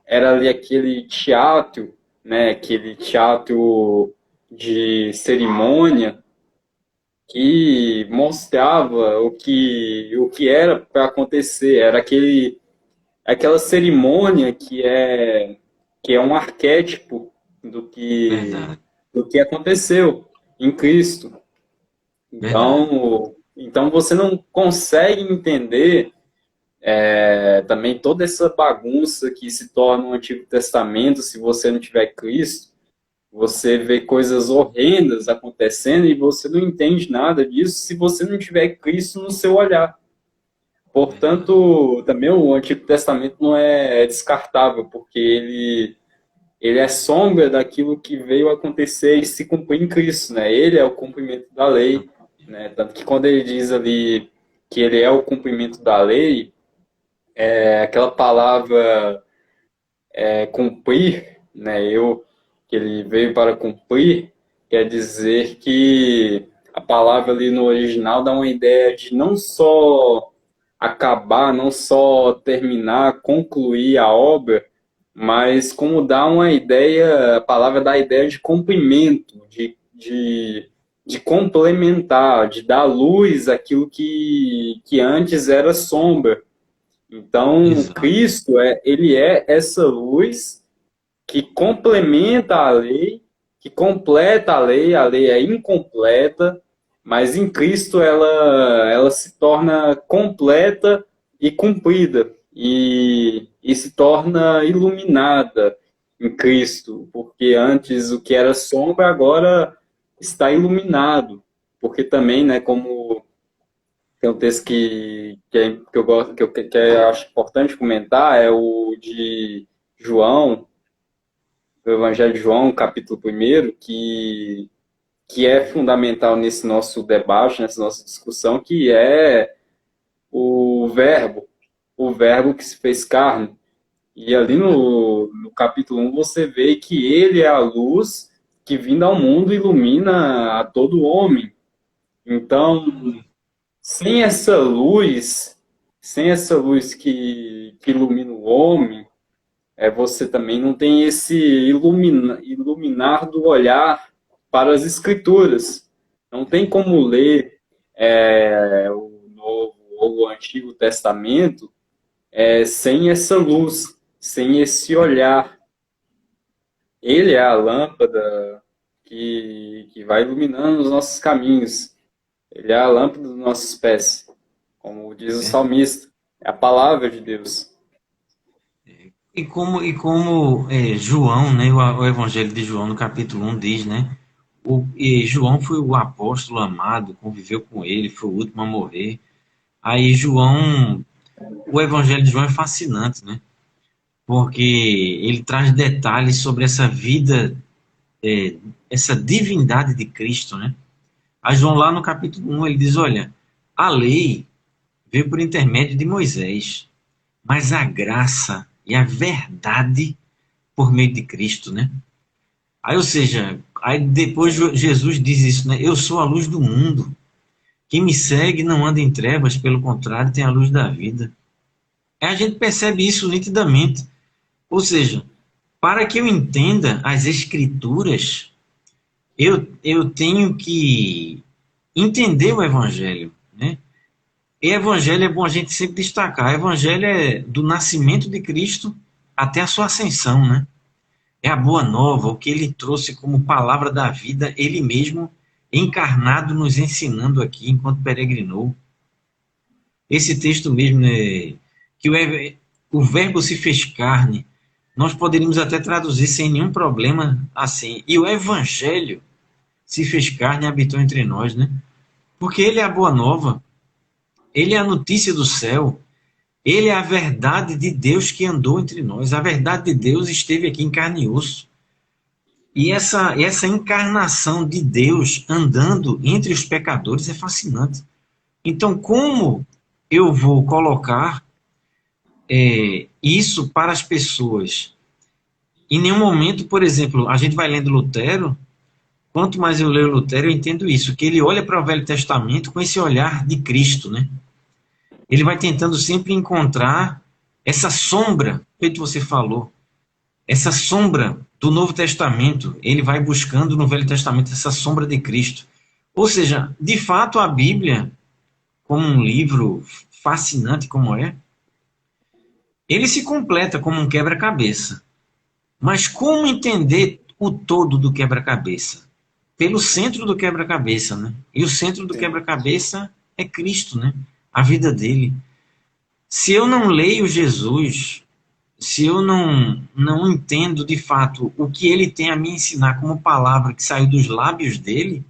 Speaker 1: ali aquele teatro, né, aquele teatro de cerimônia que mostrava o que era para acontecer, era aquela cerimônia que é um arquétipo do que
Speaker 2: Verdade.
Speaker 1: do que aconteceu em Cristo.
Speaker 2: Verdade.
Speaker 1: Então você não consegue entender também toda essa bagunça que se torna o Antigo Testamento se você não tiver Cristo. Você vê coisas horrendas acontecendo e você não entende nada disso se você não tiver Cristo no seu olhar.
Speaker 2: Verdade.
Speaker 1: Portanto, também o Antigo Testamento não é descartável, porque ele é sombra daquilo que veio acontecer e se cumprir em Cristo, né? Ele é o cumprimento da lei, né? Tanto que quando ele diz ali que ele é o cumprimento da lei, aquela palavra cumprir, né? Que ele veio para cumprir, quer dizer que a palavra ali no original dá uma ideia de não só acabar, não só terminar, concluir a obra, mas como dá uma ideia, a palavra dá a ideia de comprimento, de complementar, de dar luz àquilo que antes era sombra. Então,
Speaker 2: Exato.
Speaker 1: Cristo, ele é essa luz que complementa a lei, que completa a lei é incompleta, mas em Cristo ela se torna completa e cumprida, e se torna iluminada em Cristo, porque antes o que era sombra agora está iluminado, porque também, né, como tem um texto que eu gosto, que eu acho importante comentar, é o de João, do Evangelho de João, capítulo 1, que é fundamental nesse nosso debate, nessa nossa discussão, que é o Verbo que se fez carne. E ali no capítulo 1 você vê que ele é a luz que vindo ao mundo ilumina a todo homem. Então, sem essa luz, sem essa luz que ilumina o homem, você também não tem esse iluminar do olhar para as escrituras. Não tem como ler o Novo ou o Antigo Testamento sem essa luz, sem esse olhar. Ele é a lâmpada que vai iluminando os nossos caminhos. Ele é a lâmpada dos nossos pés, como diz o salmista. É a palavra de Deus.
Speaker 2: E como João, né, o Evangelho de João, no capítulo 1, diz, né? João foi o apóstolo amado, conviveu com ele, foi o último a morrer. Aí o Evangelho de João é fascinante, né? Porque ele traz detalhes sobre essa vida, essa divindade de Cristo, né? Aí João lá no capítulo 1, ele diz, olha, a lei veio por intermédio de Moisés, mas a graça e a verdade por meio de Cristo, né? Aí, ou seja, aí depois Jesus diz isso, né? Eu sou a luz do mundo. Quem me segue não anda em trevas, pelo contrário, tem a luz da vida. Aí a gente percebe isso nitidamente. Ou seja, para que eu entenda as Escrituras, eu tenho que entender o Evangelho, né? E Evangelho é bom a gente sempre destacar. O Evangelho é do nascimento de Cristo até a sua ascensão, né? É a boa nova, o que ele trouxe como palavra da vida, ele mesmo encarnado nos ensinando aqui enquanto peregrinou. Esse texto mesmo, né, que o verbo se fez carne, nós poderíamos até traduzir sem nenhum problema assim. E o evangelho se fez carne e habitou entre nós, né? Porque ele é a boa nova, ele é a notícia do céu, ele é a verdade de Deus que andou entre nós. A verdade de Deus esteve aqui em carne e osso. E essa encarnação de Deus andando entre os pecadores é fascinante. Então, como eu vou colocar isso para as pessoas? Em nenhum momento, por exemplo, a gente vai lendo Lutero, quanto mais eu leio Lutero, eu entendo isso, que ele olha para o Velho Testamento com esse olhar de Cristo, né? Ele vai tentando sempre encontrar essa sombra, feito você falou, essa sombra do Novo Testamento, ele vai buscando no Velho Testamento essa sombra de Cristo. Ou seja, de fato a Bíblia, como um livro fascinante como é, ele se completa como um quebra-cabeça. Mas como entender o todo do quebra-cabeça? Pelo centro do quebra-cabeça, né? E o centro do quebra-cabeça é Cristo, né? A vida dele. Se eu não leio Jesus, se eu não entendo de fato o que ele tem a me ensinar como palavra que saiu dos lábios dele,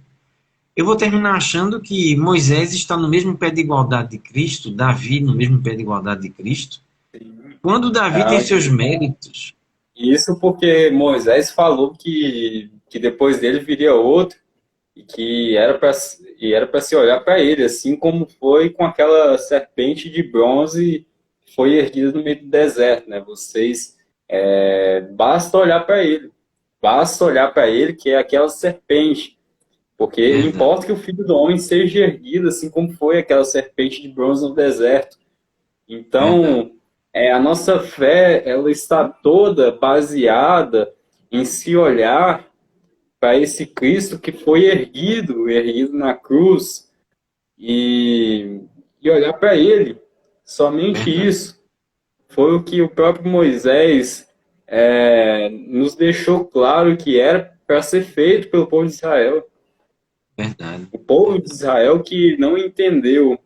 Speaker 2: eu vou terminar achando que Moisés está no mesmo pé de igualdade de Cristo, Davi no mesmo pé de igualdade de Cristo, quando Davi tem seus méritos.
Speaker 1: Isso porque Moisés falou que depois dele viria outro e que era para se olhar para ele, assim como foi com aquela serpente de bronze que foi erguida no meio do deserto, né? Basta olhar para ele que é aquela serpente, porque importa que o Filho do Homem seja erguido, assim como foi aquela serpente de bronze no deserto. Então, a nossa fé, ela está toda baseada em se olhar para esse Cristo que foi erguido na cruz, e olhar para ele. Somente isso foi o que o próprio Moisés nos deixou claro que era para ser feito pelo povo de Israel.
Speaker 2: Verdade.
Speaker 1: O povo de Israel que não entendeu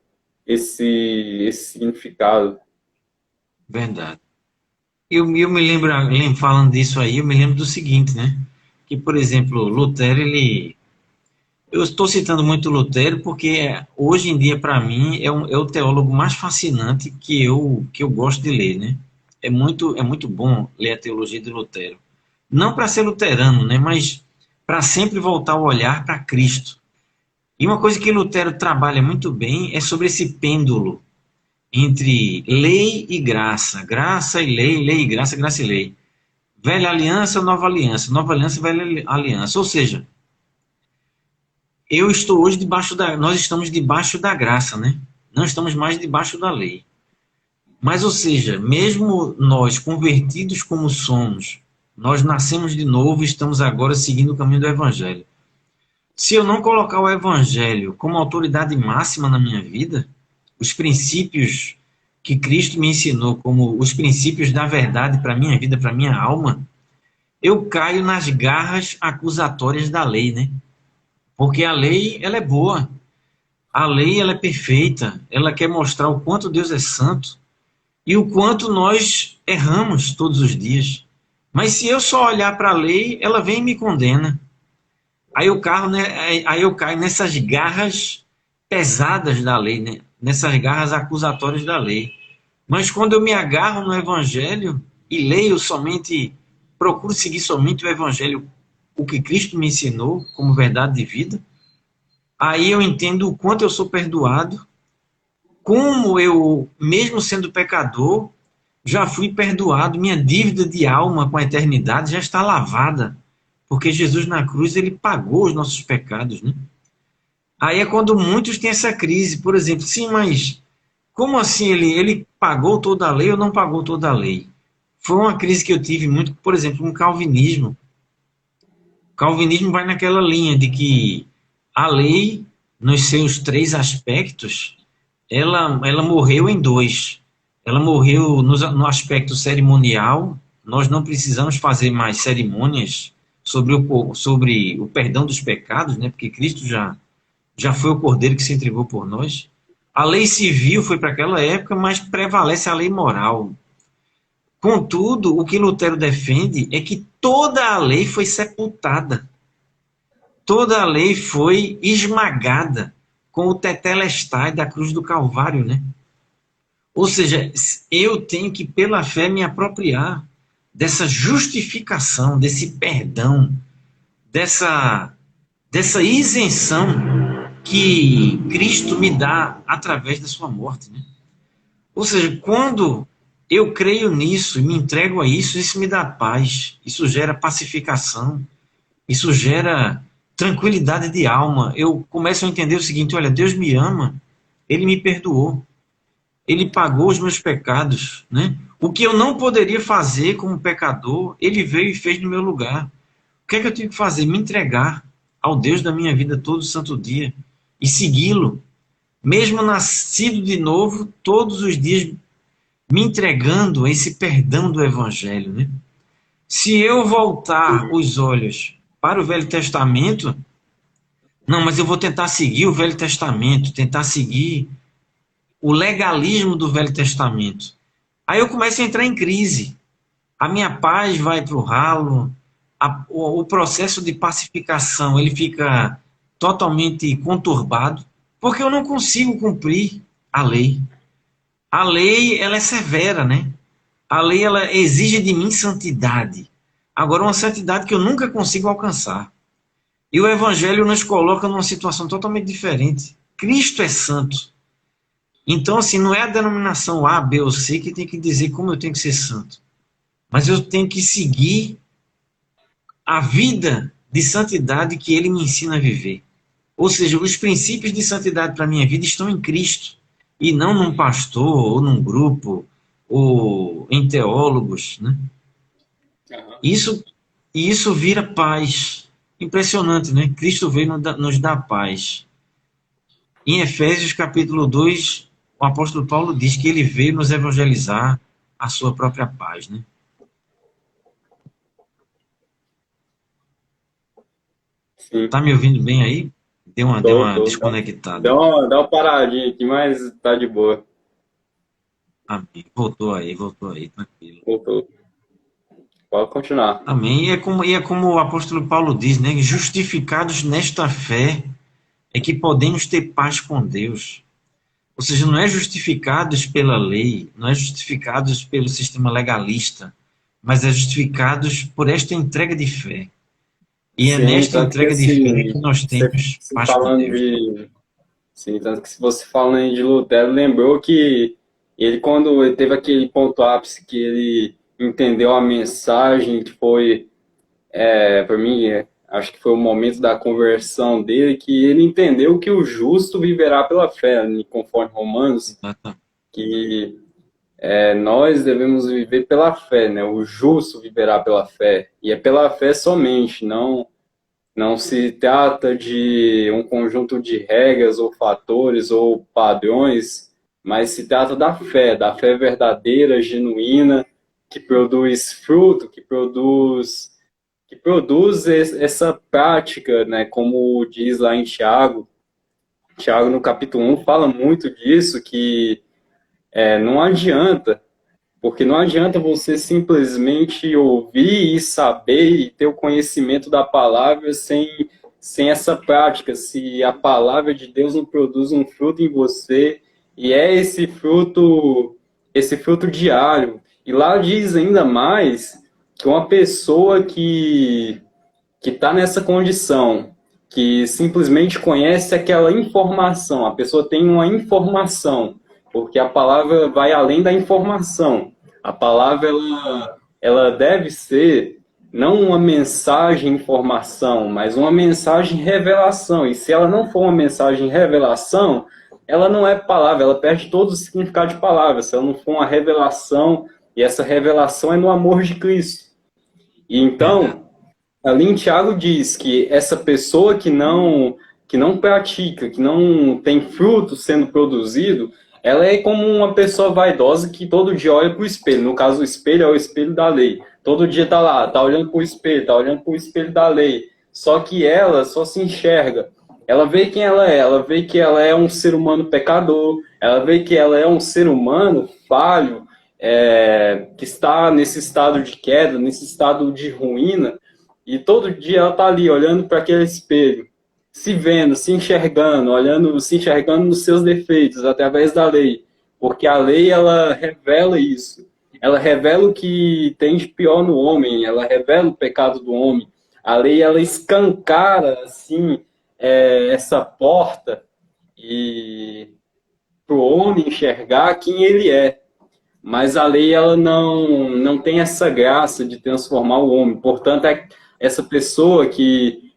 Speaker 1: esse significado.
Speaker 2: Verdade. Eu me lembro, falando disso aí, eu me lembro do seguinte, né? Que, por exemplo, Lutero, eu estou citando muito Lutero porque hoje em dia, para mim, é o teólogo mais fascinante que eu gosto de ler, né? É muito bom ler a teologia de Lutero. não para ser luterano, né, mas para sempre voltar o olhar para Cristo. E uma coisa que Lutero trabalha muito bem é sobre esse pêndulo entre lei e graça, graça e lei e graça, graça e lei. Velha aliança, nova aliança, nova aliança, velha aliança. Ou seja, eu estou hoje nós estamos debaixo da graça, né? Não estamos mais debaixo da lei. Mas, ou seja, mesmo nós convertidos como somos, nós nascemos de novo e estamos agora seguindo o caminho do Evangelho. Se eu não colocar o Evangelho como autoridade máxima na minha vida, os princípios que Cristo me ensinou como os princípios da verdade para a minha vida, para a minha alma, eu caio nas garras acusatórias da lei, né? Porque a lei, ela é boa. A lei, ela é perfeita. Ela quer mostrar o quanto Deus é santo e o quanto nós erramos todos os dias. Mas se eu só olhar para a lei, ela vem e me condena. Aí eu caio nessas garras pesadas da lei, né? Nessas garras acusatórias da lei. Mas quando eu me agarro no Evangelho e leio somente, procuro seguir somente o Evangelho, o que Cristo me ensinou como verdade de vida, aí eu entendo o quanto eu sou perdoado, como eu, mesmo sendo pecador, já fui perdoado, minha dívida de alma com a eternidade já está lavada, porque Jesus na cruz, ele pagou os nossos pecados, né? Aí é quando muitos têm essa crise, por exemplo, sim, mas como assim ele pagou toda a lei ou não pagou toda a lei? Foi uma crise que eu tive muito, por exemplo, com o calvinismo. O calvinismo vai naquela linha de que a lei, nos seus três aspectos, ela morreu em dois. Ela morreu no aspecto cerimonial, nós não precisamos fazer mais cerimônias sobre o perdão dos pecados, né? Porque Cristo já foi o cordeiro que se entregou por nós. A lei civil foi para aquela época, mas prevalece a lei moral. Contudo, o que Lutero defende é que toda a lei foi sepultada. Toda a lei foi esmagada com o tetelestai da cruz do Calvário, né? Ou seja, eu tenho que, pela fé, me apropriar dessa justificação, desse perdão, dessa isenção que Cristo me dá através da sua morte, né? Ou seja, quando eu creio nisso e me entrego a isso, isso me dá paz, isso gera pacificação, isso gera tranquilidade de alma. Eu começo a entender o seguinte: olha, Deus me ama, Ele me perdoou, Ele pagou os meus pecados, né? O que eu não poderia fazer como pecador, Ele veio e fez no meu lugar. O que é que eu tenho que fazer? Me entregar ao Deus da minha vida todo santo dia e segui-lo, mesmo nascido de novo, todos os dias me entregando a esse perdão do Evangelho, né? Se eu voltar os olhos para o Velho Testamento, não, mas eu vou tentar seguir o Velho Testamento, tentar seguir o legalismo do Velho Testamento. Aí eu começo a entrar em crise. A minha paz vai para o ralo, o processo de pacificação ele fica totalmente conturbado, porque eu não consigo cumprir a lei. A lei, ela é severa, né? A lei, ela exige de mim santidade. Agora, uma santidade que eu nunca consigo alcançar. E o Evangelho nos coloca numa situação totalmente diferente. Cristo é santo. Então, assim, não é a denominação A, B ou C que tem que dizer como eu tenho que ser santo. Mas eu tenho que seguir a vida de santidade que ele me ensina a viver. Ou seja, os princípios de santidade para a minha vida estão em Cristo. E não num pastor, ou num grupo, ou em teólogos, né? Isso vira paz. Impressionante, né? Cristo veio nos dar paz. Em Efésios capítulo 2, o apóstolo Paulo diz que ele veio nos evangelizar a sua própria paz, né?
Speaker 1: Sim.
Speaker 2: Tá me ouvindo bem aí? Deu uma
Speaker 1: Tô.
Speaker 2: desconectada.
Speaker 1: Dá uma paradinha aqui, mas tá de boa.
Speaker 2: Amém. Voltou aí, tranquilo.
Speaker 1: Voltou. Pode continuar.
Speaker 2: Amém. E é como o apóstolo Paulo diz, né? Justificados nesta fé é que podemos ter paz com Deus. Ou seja, não é justificados pela lei, não é justificados pelo sistema legalista, mas é justificados por esta entrega de fé. E é
Speaker 1: Sim,
Speaker 2: nesta
Speaker 1: tanto que
Speaker 2: entrega de fé
Speaker 1: assim,
Speaker 2: que nós temos
Speaker 1: você
Speaker 2: paz com
Speaker 1: falando
Speaker 2: Deus.
Speaker 1: de. Sim, tanto que se você falando de Lutero, lembrou que ele, quando ele teve aquele ponto ápice que ele entendeu a mensagem, que foi, para mim, acho que foi o momento da conversão dele, que ele entendeu que o justo viverá pela fé, né, conforme Romanos,
Speaker 2: Exata-
Speaker 1: que nós devemos viver pela fé, né? O justo viverá pela fé. E é pela fé somente, não se trata de um conjunto de regras ou fatores ou padrões, mas se trata da fé verdadeira, genuína, que produz fruto, que produz essa prática, né? Como diz lá em Tiago, Tiago no capítulo 1 fala muito disso, que não adianta, porque não adianta você simplesmente ouvir e saber e ter o conhecimento da palavra sem essa prática. Se a palavra de Deus não produz um fruto em você, e é esse fruto diário. E lá diz ainda mais que uma pessoa que está nessa condição, que simplesmente conhece aquela informação, a pessoa tem uma informação, porque a palavra vai além da informação. A palavra ela deve ser não uma mensagem informação, mas uma mensagem revelação. E se ela não for uma mensagem revelação, ela não é palavra, ela perde todo o significado de palavra. Se ela não for uma revelação, e essa revelação é no amor de Cristo. E
Speaker 2: Verdade.
Speaker 1: então, ali em Tiago diz que essa pessoa que não pratica, que não tem fruto sendo produzido, ela é como uma pessoa vaidosa que todo dia olha para o espelho. No caso, o espelho é o espelho da lei. Todo dia tá lá, tá olhando para o espelho, tá olhando para o espelho da lei. Só que ela só se enxerga. Ela vê quem ela vê que ela é um ser humano pecador, ela vê que ela é um ser humano falho, que está nesse estado de queda, nesse estado de ruína, e todo dia ela tá ali olhando para aquele espelho, se vendo, se enxergando, olhando, se enxergando nos seus defeitos através da lei, porque a lei ela revela isso. Ela revela o que tem de pior no homem, ela revela o pecado do homem. A lei ela escancara assim essa porta e para o homem enxergar quem ele é. Mas a lei ela não tem essa graça de transformar o homem. Portanto, essa pessoa que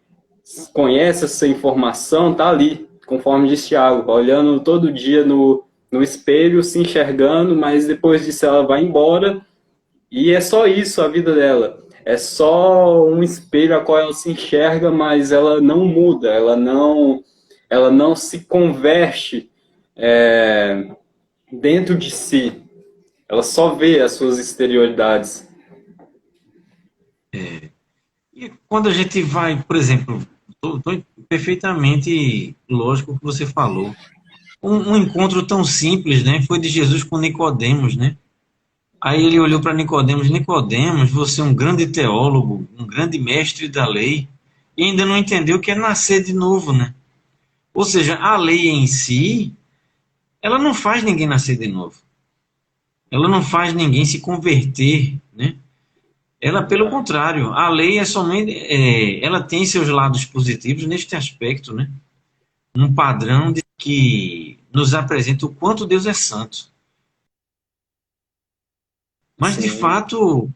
Speaker 1: conhece essa informação está ali, conforme diz Tiago, olhando todo dia no espelho, se enxergando, mas depois disso ela vai embora e é só isso a vida dela. É só um espelho a qual ela se enxerga, mas ela não muda, ela não se converte dentro de si. Ela só vê as suas exterioridades.
Speaker 2: E quando a gente vai, por exemplo, tô perfeitamente lógico o que você falou. Um encontro tão simples, né? Foi de Jesus com Nicodemos, né? Aí ele olhou para Nicodemos, Nicodemos, você é um grande teólogo, um grande mestre da lei, e ainda não entendeu o que é nascer de novo, né? Ou seja, a lei em si, ela não faz ninguém nascer de novo. Ela não faz ninguém se converter, né? Ela, pelo contrário, a lei é somente, ela tem seus lados positivos neste aspecto, né? Um padrão de que nos apresenta o quanto Deus é santo. Mas, de
Speaker 1: Sim,
Speaker 2: fato,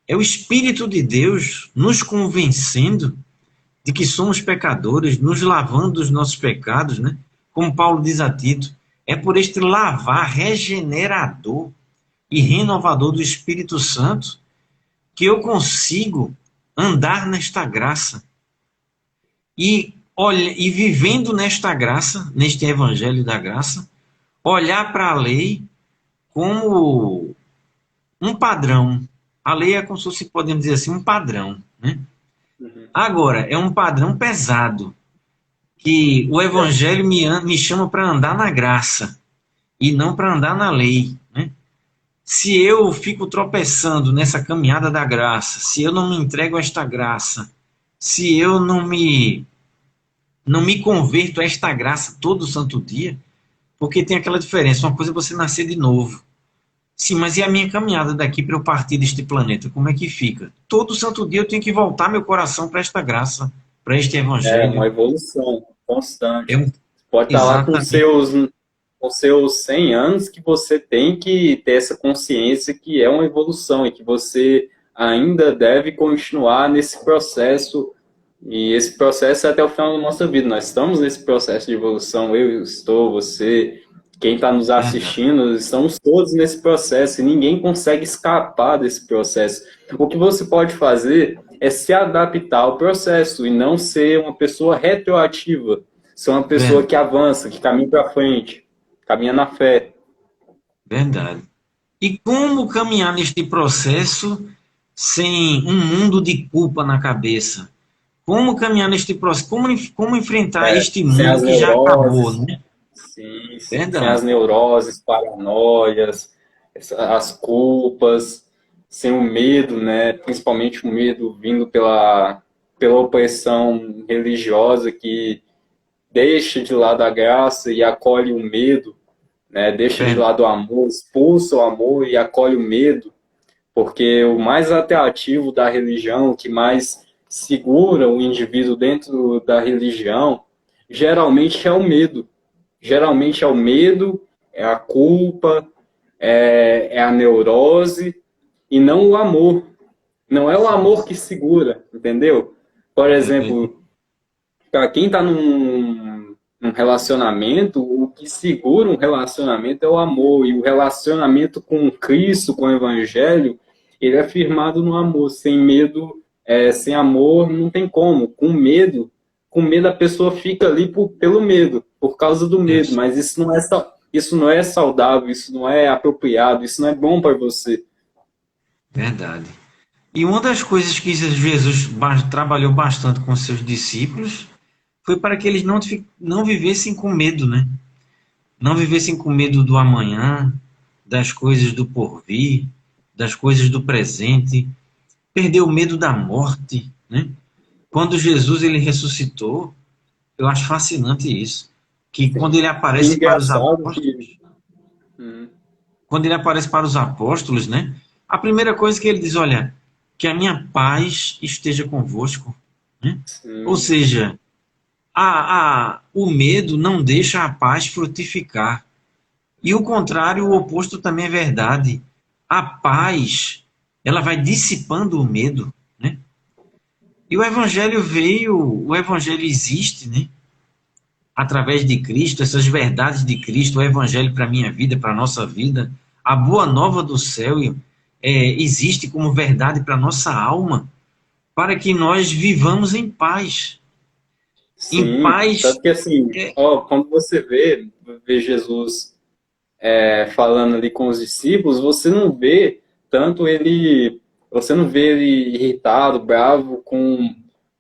Speaker 2: é o Espírito de Deus nos convencendo de que somos pecadores, nos lavando dos nossos pecados, né? Como Paulo diz a Tito, é por este lavar regenerador e renovador do Espírito Santo que eu consigo andar nesta graça e olha, e vivendo nesta graça, neste evangelho da graça, olhar para a lei como um padrão. A lei é como se fosse, podemos dizer assim, um padrão, né? Agora, é um padrão pesado, que o Evangelho me chama para andar na graça e não para andar na lei, né? Se eu fico tropeçando nessa caminhada da graça, se eu não me entrego a esta graça, se eu não me converto a esta graça todo santo dia, porque tem aquela diferença, uma coisa é você nascer de novo. Sim, mas e a minha caminhada daqui para eu partir deste planeta? Como é que fica? Todo santo dia eu tenho que voltar meu coração para esta graça, para este
Speaker 1: É
Speaker 2: evangelho.
Speaker 1: uma evolução
Speaker 2: É
Speaker 1: constante.
Speaker 2: um,
Speaker 1: Pode estar lá
Speaker 2: exatamente,
Speaker 1: com seus 100 anos que você tem que ter essa consciência que é uma evolução e que você ainda deve continuar nesse processo. E esse processo é até o final da nossa vida. Nós estamos nesse processo de evolução. Eu estou, você, quem está nos
Speaker 2: verdade,
Speaker 1: assistindo, estamos todos nesse processo e ninguém consegue escapar desse processo. O que você pode fazer é se adaptar ao processo e não ser uma pessoa retroativa, ser uma pessoa que avança, que caminha para frente, caminha na fé.
Speaker 2: verdade. E como caminhar neste processo sem um mundo de culpa na cabeça? Como caminhar neste processo? Como enfrentar este
Speaker 1: Sem
Speaker 2: mundo
Speaker 1: as
Speaker 2: que já acabou,
Speaker 1: neuroses,
Speaker 2: né?
Speaker 1: sim, sim, sem as
Speaker 2: Verdade,
Speaker 1: neuroses, paranoias, as culpas, sem o medo, né? Principalmente o medo vindo pela opressão religiosa que deixa de lado a graça e acolhe o medo, né? Deixa de
Speaker 2: verdade,
Speaker 1: lado o amor, expulsa o amor e acolhe o medo, porque o mais atrativo da religião, o que mais segura o indivíduo dentro da religião, geralmente é o medo. Geralmente é o medo, é a culpa, é a neurose e não o amor. Não é o amor que segura, entendeu? Por
Speaker 2: é,
Speaker 1: exemplo, para quem está num relacionamento, o que segura um relacionamento é o amor. E o relacionamento com Cristo, com o Evangelho, ele é firmado no amor. Sem medo, sem amor, não tem como. Com medo a pessoa fica ali pelo medo, por causa do
Speaker 2: é,
Speaker 1: medo. Mas isso não é saudável, isso não é apropriado, isso não é bom para você.
Speaker 2: verdade. E uma das coisas que Jesus trabalhou bastante com seus discípulos foi para que eles não vivessem com medo, né? Não vivessem com medo do amanhã, das coisas do porvir, das coisas do presente, perder o medo da morte, né? Quando Jesus ele ressuscitou, eu acho fascinante isso, que quando ele
Speaker 1: E
Speaker 2: aparece para os
Speaker 1: engraçado que.
Speaker 2: apóstolos,
Speaker 1: Hum,
Speaker 2: quando ele aparece para os apóstolos, né? A primeira coisa que ele diz, olha, que a minha paz esteja convosco, né? Ou
Speaker 1: sim,
Speaker 2: seja, o medo não deixa a paz frutificar. E o contrário, o oposto também é verdade. A paz, ela vai dissipando o medo, né? E o evangelho veio, o evangelho existe, né? Através de Cristo, essas verdades de Cristo, o evangelho para a minha vida, para a nossa vida, a boa nova do céu existe como verdade para a nossa alma, para que nós vivamos em paz. Em
Speaker 1: sim.
Speaker 2: paz,
Speaker 1: Tanto que assim,
Speaker 2: é,
Speaker 1: ó, quando você vê Jesus falando ali com os discípulos, você não vê ele irritado, bravo,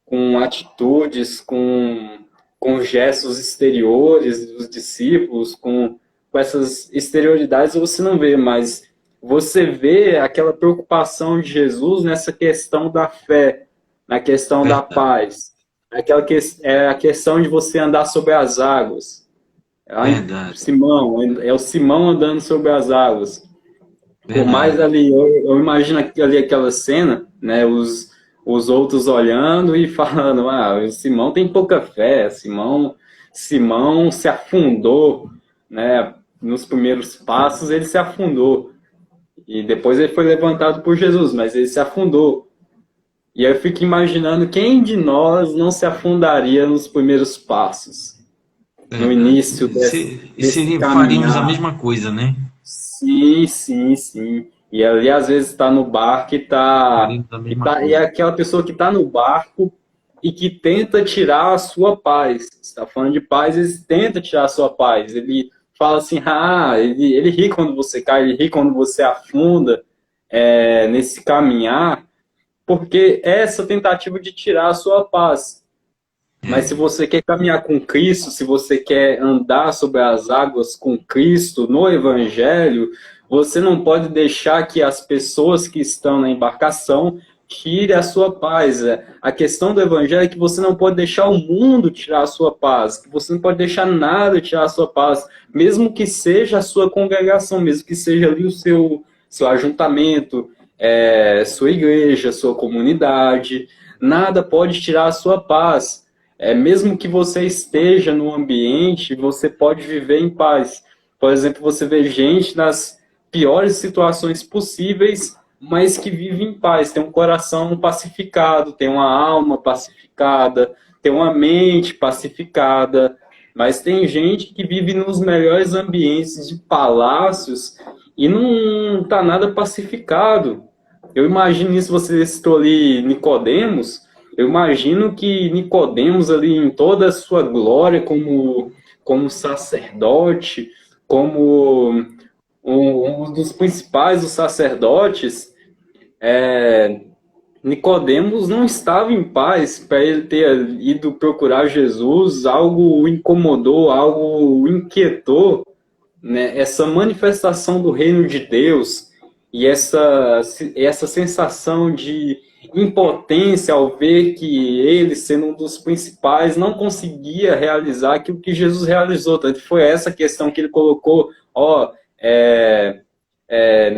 Speaker 1: com atitudes, com gestos exteriores dos discípulos, com essas exterioridades, você não vê, mas você vê aquela preocupação de Jesus nessa questão da fé, na questão da
Speaker 2: verdade,
Speaker 1: paz, é a questão de você andar sobre as águas. Ai,
Speaker 2: verdade,
Speaker 1: Simão, é o Simão andando sobre as águas. Por mais
Speaker 2: verdade,
Speaker 1: ali, eu imagino ali aquela cena, né? Os outros olhando e falando, o Simão tem pouca fé, Simão se afundou, né? Nos primeiros passos ele se afundou. E depois ele foi levantado por Jesus, mas ele se afundou. E aí eu fico imaginando quem de nós não se afundaria nos primeiros passos, no
Speaker 2: verdade.
Speaker 1: início desse
Speaker 2: Faríamos a
Speaker 1: caminhar.
Speaker 2: mesma coisa, né?
Speaker 1: Sim, sim, sim. E ali às vezes está no barco
Speaker 2: Faríamos a mesma
Speaker 1: e é
Speaker 2: coisa.
Speaker 1: aquela pessoa que está no barco e que tenta tirar a sua paz. Você está falando de paz, ele tenta tirar a sua paz. Ele fala assim, ele ri quando você cai, ele ri quando você afunda nesse caminhar, porque é essa tentativa de tirar a sua paz. Mas se
Speaker 2: É,
Speaker 1: você quer caminhar com Cristo, se você quer andar sobre as águas com Cristo no Evangelho, você não pode deixar que as pessoas que estão na embarcação tirem a sua paz. A questão do Evangelho é que você não pode deixar o mundo tirar a sua paz, que você não pode deixar nada tirar a sua paz, mesmo que seja a sua congregação, mesmo que seja ali seu ajuntamento, sua igreja, sua comunidade. Nada pode tirar a sua paz. Mesmo que você esteja no ambiente, você pode viver em paz. Por exemplo, você vê gente nas piores situações possíveis, mas que vive em paz, tem um coração pacificado, tem uma alma pacificada, tem uma mente pacificada. Mas tem gente que vive nos melhores ambientes de palácios e não está nada pacificado. Eu imagino isso, você citou ali Nicodemos, eu imagino que Nicodemos ali em toda a sua glória como sacerdote, como um dos principais dos sacerdotes, Nicodemos não estava em paz para ele ter ido procurar Jesus, algo o incomodou, algo o inquietou, né? Essa manifestação do reino de Deus e essa sensação de impotência ao ver que ele, sendo um dos principais, não conseguia realizar aquilo que Jesus realizou. Tanto foi essa questão que ele colocou,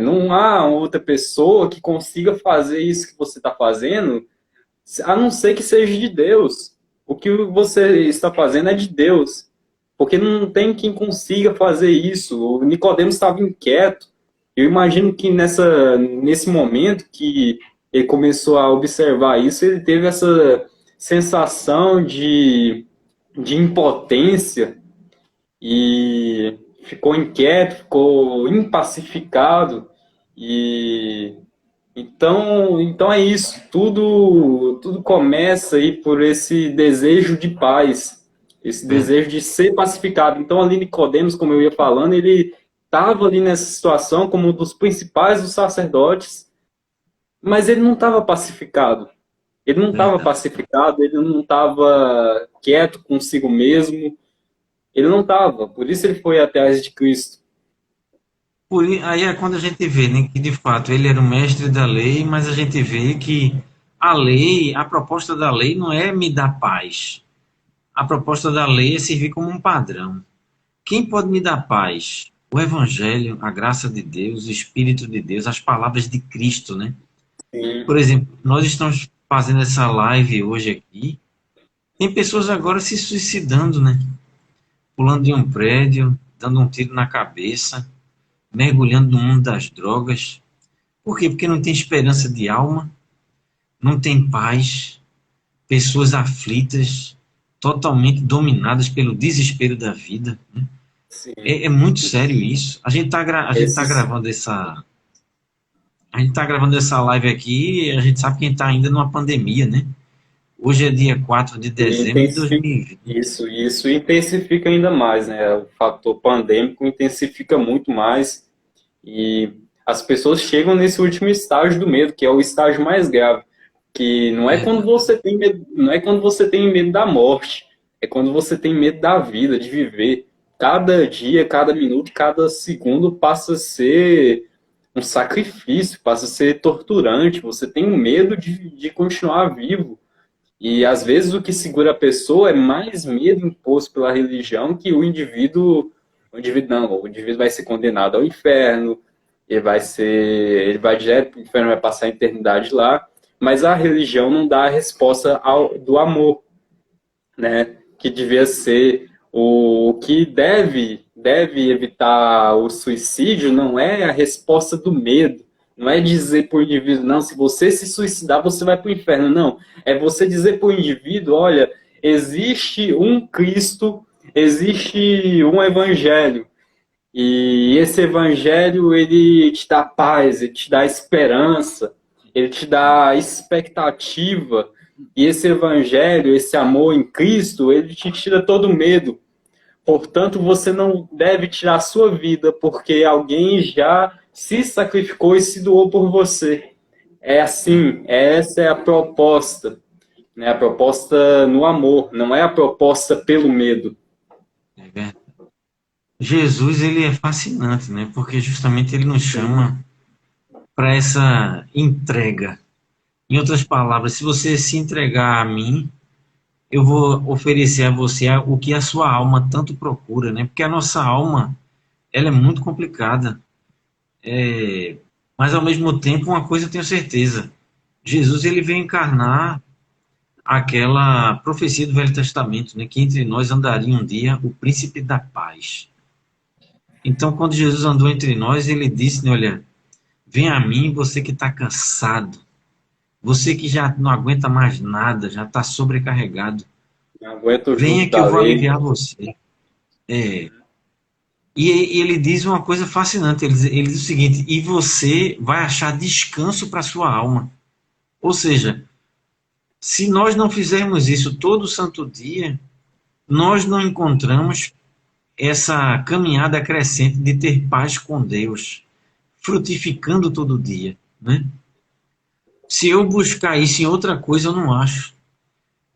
Speaker 1: não há outra pessoa que consiga fazer isso que você está fazendo, a não ser que seja de Deus. O que você está fazendo é de Deus. Porque não tem quem consiga fazer isso. O Nicodemos estava inquieto. Eu imagino que nesse momento que ele começou a observar isso, ele teve essa sensação de impotência e ficou inquieto, ficou impacificado. E então é isso. Tudo começa aí por esse desejo de paz, esse desejo de ser pacificado. Então ali Nicodemos, como eu ia falando, ele estava ali nessa situação como um dos principais dos sacerdotes, mas ele não estava pacificado. Ele não estava pacificado, ele não estava quieto consigo mesmo. Ele não estava, por isso ele foi atrás de Cristo.
Speaker 2: Aí é quando a gente vê, né, que de fato ele era o mestre da lei, mas a gente vê que a lei, a proposta da lei não é me dar paz. A proposta da lei é servir como um padrão. Quem pode me dar paz? O Evangelho, a graça de Deus, o Espírito de Deus, as palavras de Cristo, né?
Speaker 1: Sim.
Speaker 2: Por exemplo, nós estamos fazendo essa live hoje aqui, tem pessoas agora se suicidando, né? Pulando de um prédio, dando um tiro na cabeça, mergulhando no mundo das drogas. Por quê? Porque não tem esperança de alma, não tem paz, pessoas aflitas, totalmente dominadas pelo desespero da vida, né? É muito sério isso. A gente tá gravando essa live aqui, a gente sabe que a gente está ainda numa pandemia, né? Hoje é dia 4 de dezembro de 2020.
Speaker 1: Isso intensifica ainda mais, né? O fator pandêmico intensifica muito mais e as pessoas chegam nesse último estágio do medo, que é o estágio mais grave, que não é quando você tem medo, não é quando você tem medo da morte, é quando você tem medo da vida, de viver. Cada dia, cada minuto, cada segundo passa a ser um sacrifício, passa a ser torturante. Você tem um medo de continuar vivo. E às vezes o que segura a pessoa é mais medo imposto pela religião que o indivíduo vai ser condenado ao inferno, ele vai direto para o inferno, vai passar a eternidade lá, mas a religião não dá a resposta do amor, né? Que devia ser o que deve evitar o suicídio, não é a resposta do medo. Não é dizer para o indivíduo, não, se você se suicidar, você vai para o inferno. Não, é você dizer para o indivíduo, olha, existe um Cristo, existe um Evangelho. E esse Evangelho, ele te dá paz, ele te dá esperança, ele te dá expectativa. E esse Evangelho, esse amor em Cristo, ele te tira todo medo. Portanto, você não deve tirar a sua vida, porque alguém já se sacrificou e se doou por você. É assim, essa é a proposta, né? A proposta no amor, não é a proposta pelo medo.
Speaker 2: É verdade. Jesus, ele é fascinante, né? Porque justamente ele nos chama para essa entrega. Em outras palavras, se você se entregar a mim, eu vou oferecer a você o que a sua alma tanto procura, né? Porque a nossa alma, ela é muito complicada. Mas, ao mesmo tempo, uma coisa eu tenho certeza. Jesus, ele veio encarnar aquela profecia do Velho Testamento, né? Que entre nós andaria um dia o príncipe da paz. Então, quando Jesus andou entre nós, ele disse, né, olha, vem a mim você que está cansado, você que já não aguenta mais nada, já está sobrecarregado.
Speaker 1: Não aguenta o jugo
Speaker 2: Venha que
Speaker 1: da
Speaker 2: eu vou
Speaker 1: lei.
Speaker 2: aliviar você. É. E ele diz uma coisa fascinante. Ele diz o seguinte: e você vai achar descanso para sua alma. Ou seja, se nós não fizermos isso todo santo dia, nós não encontramos essa caminhada crescente de ter paz com Deus, frutificando todo dia, né? Se eu buscar isso em outra coisa, eu não acho.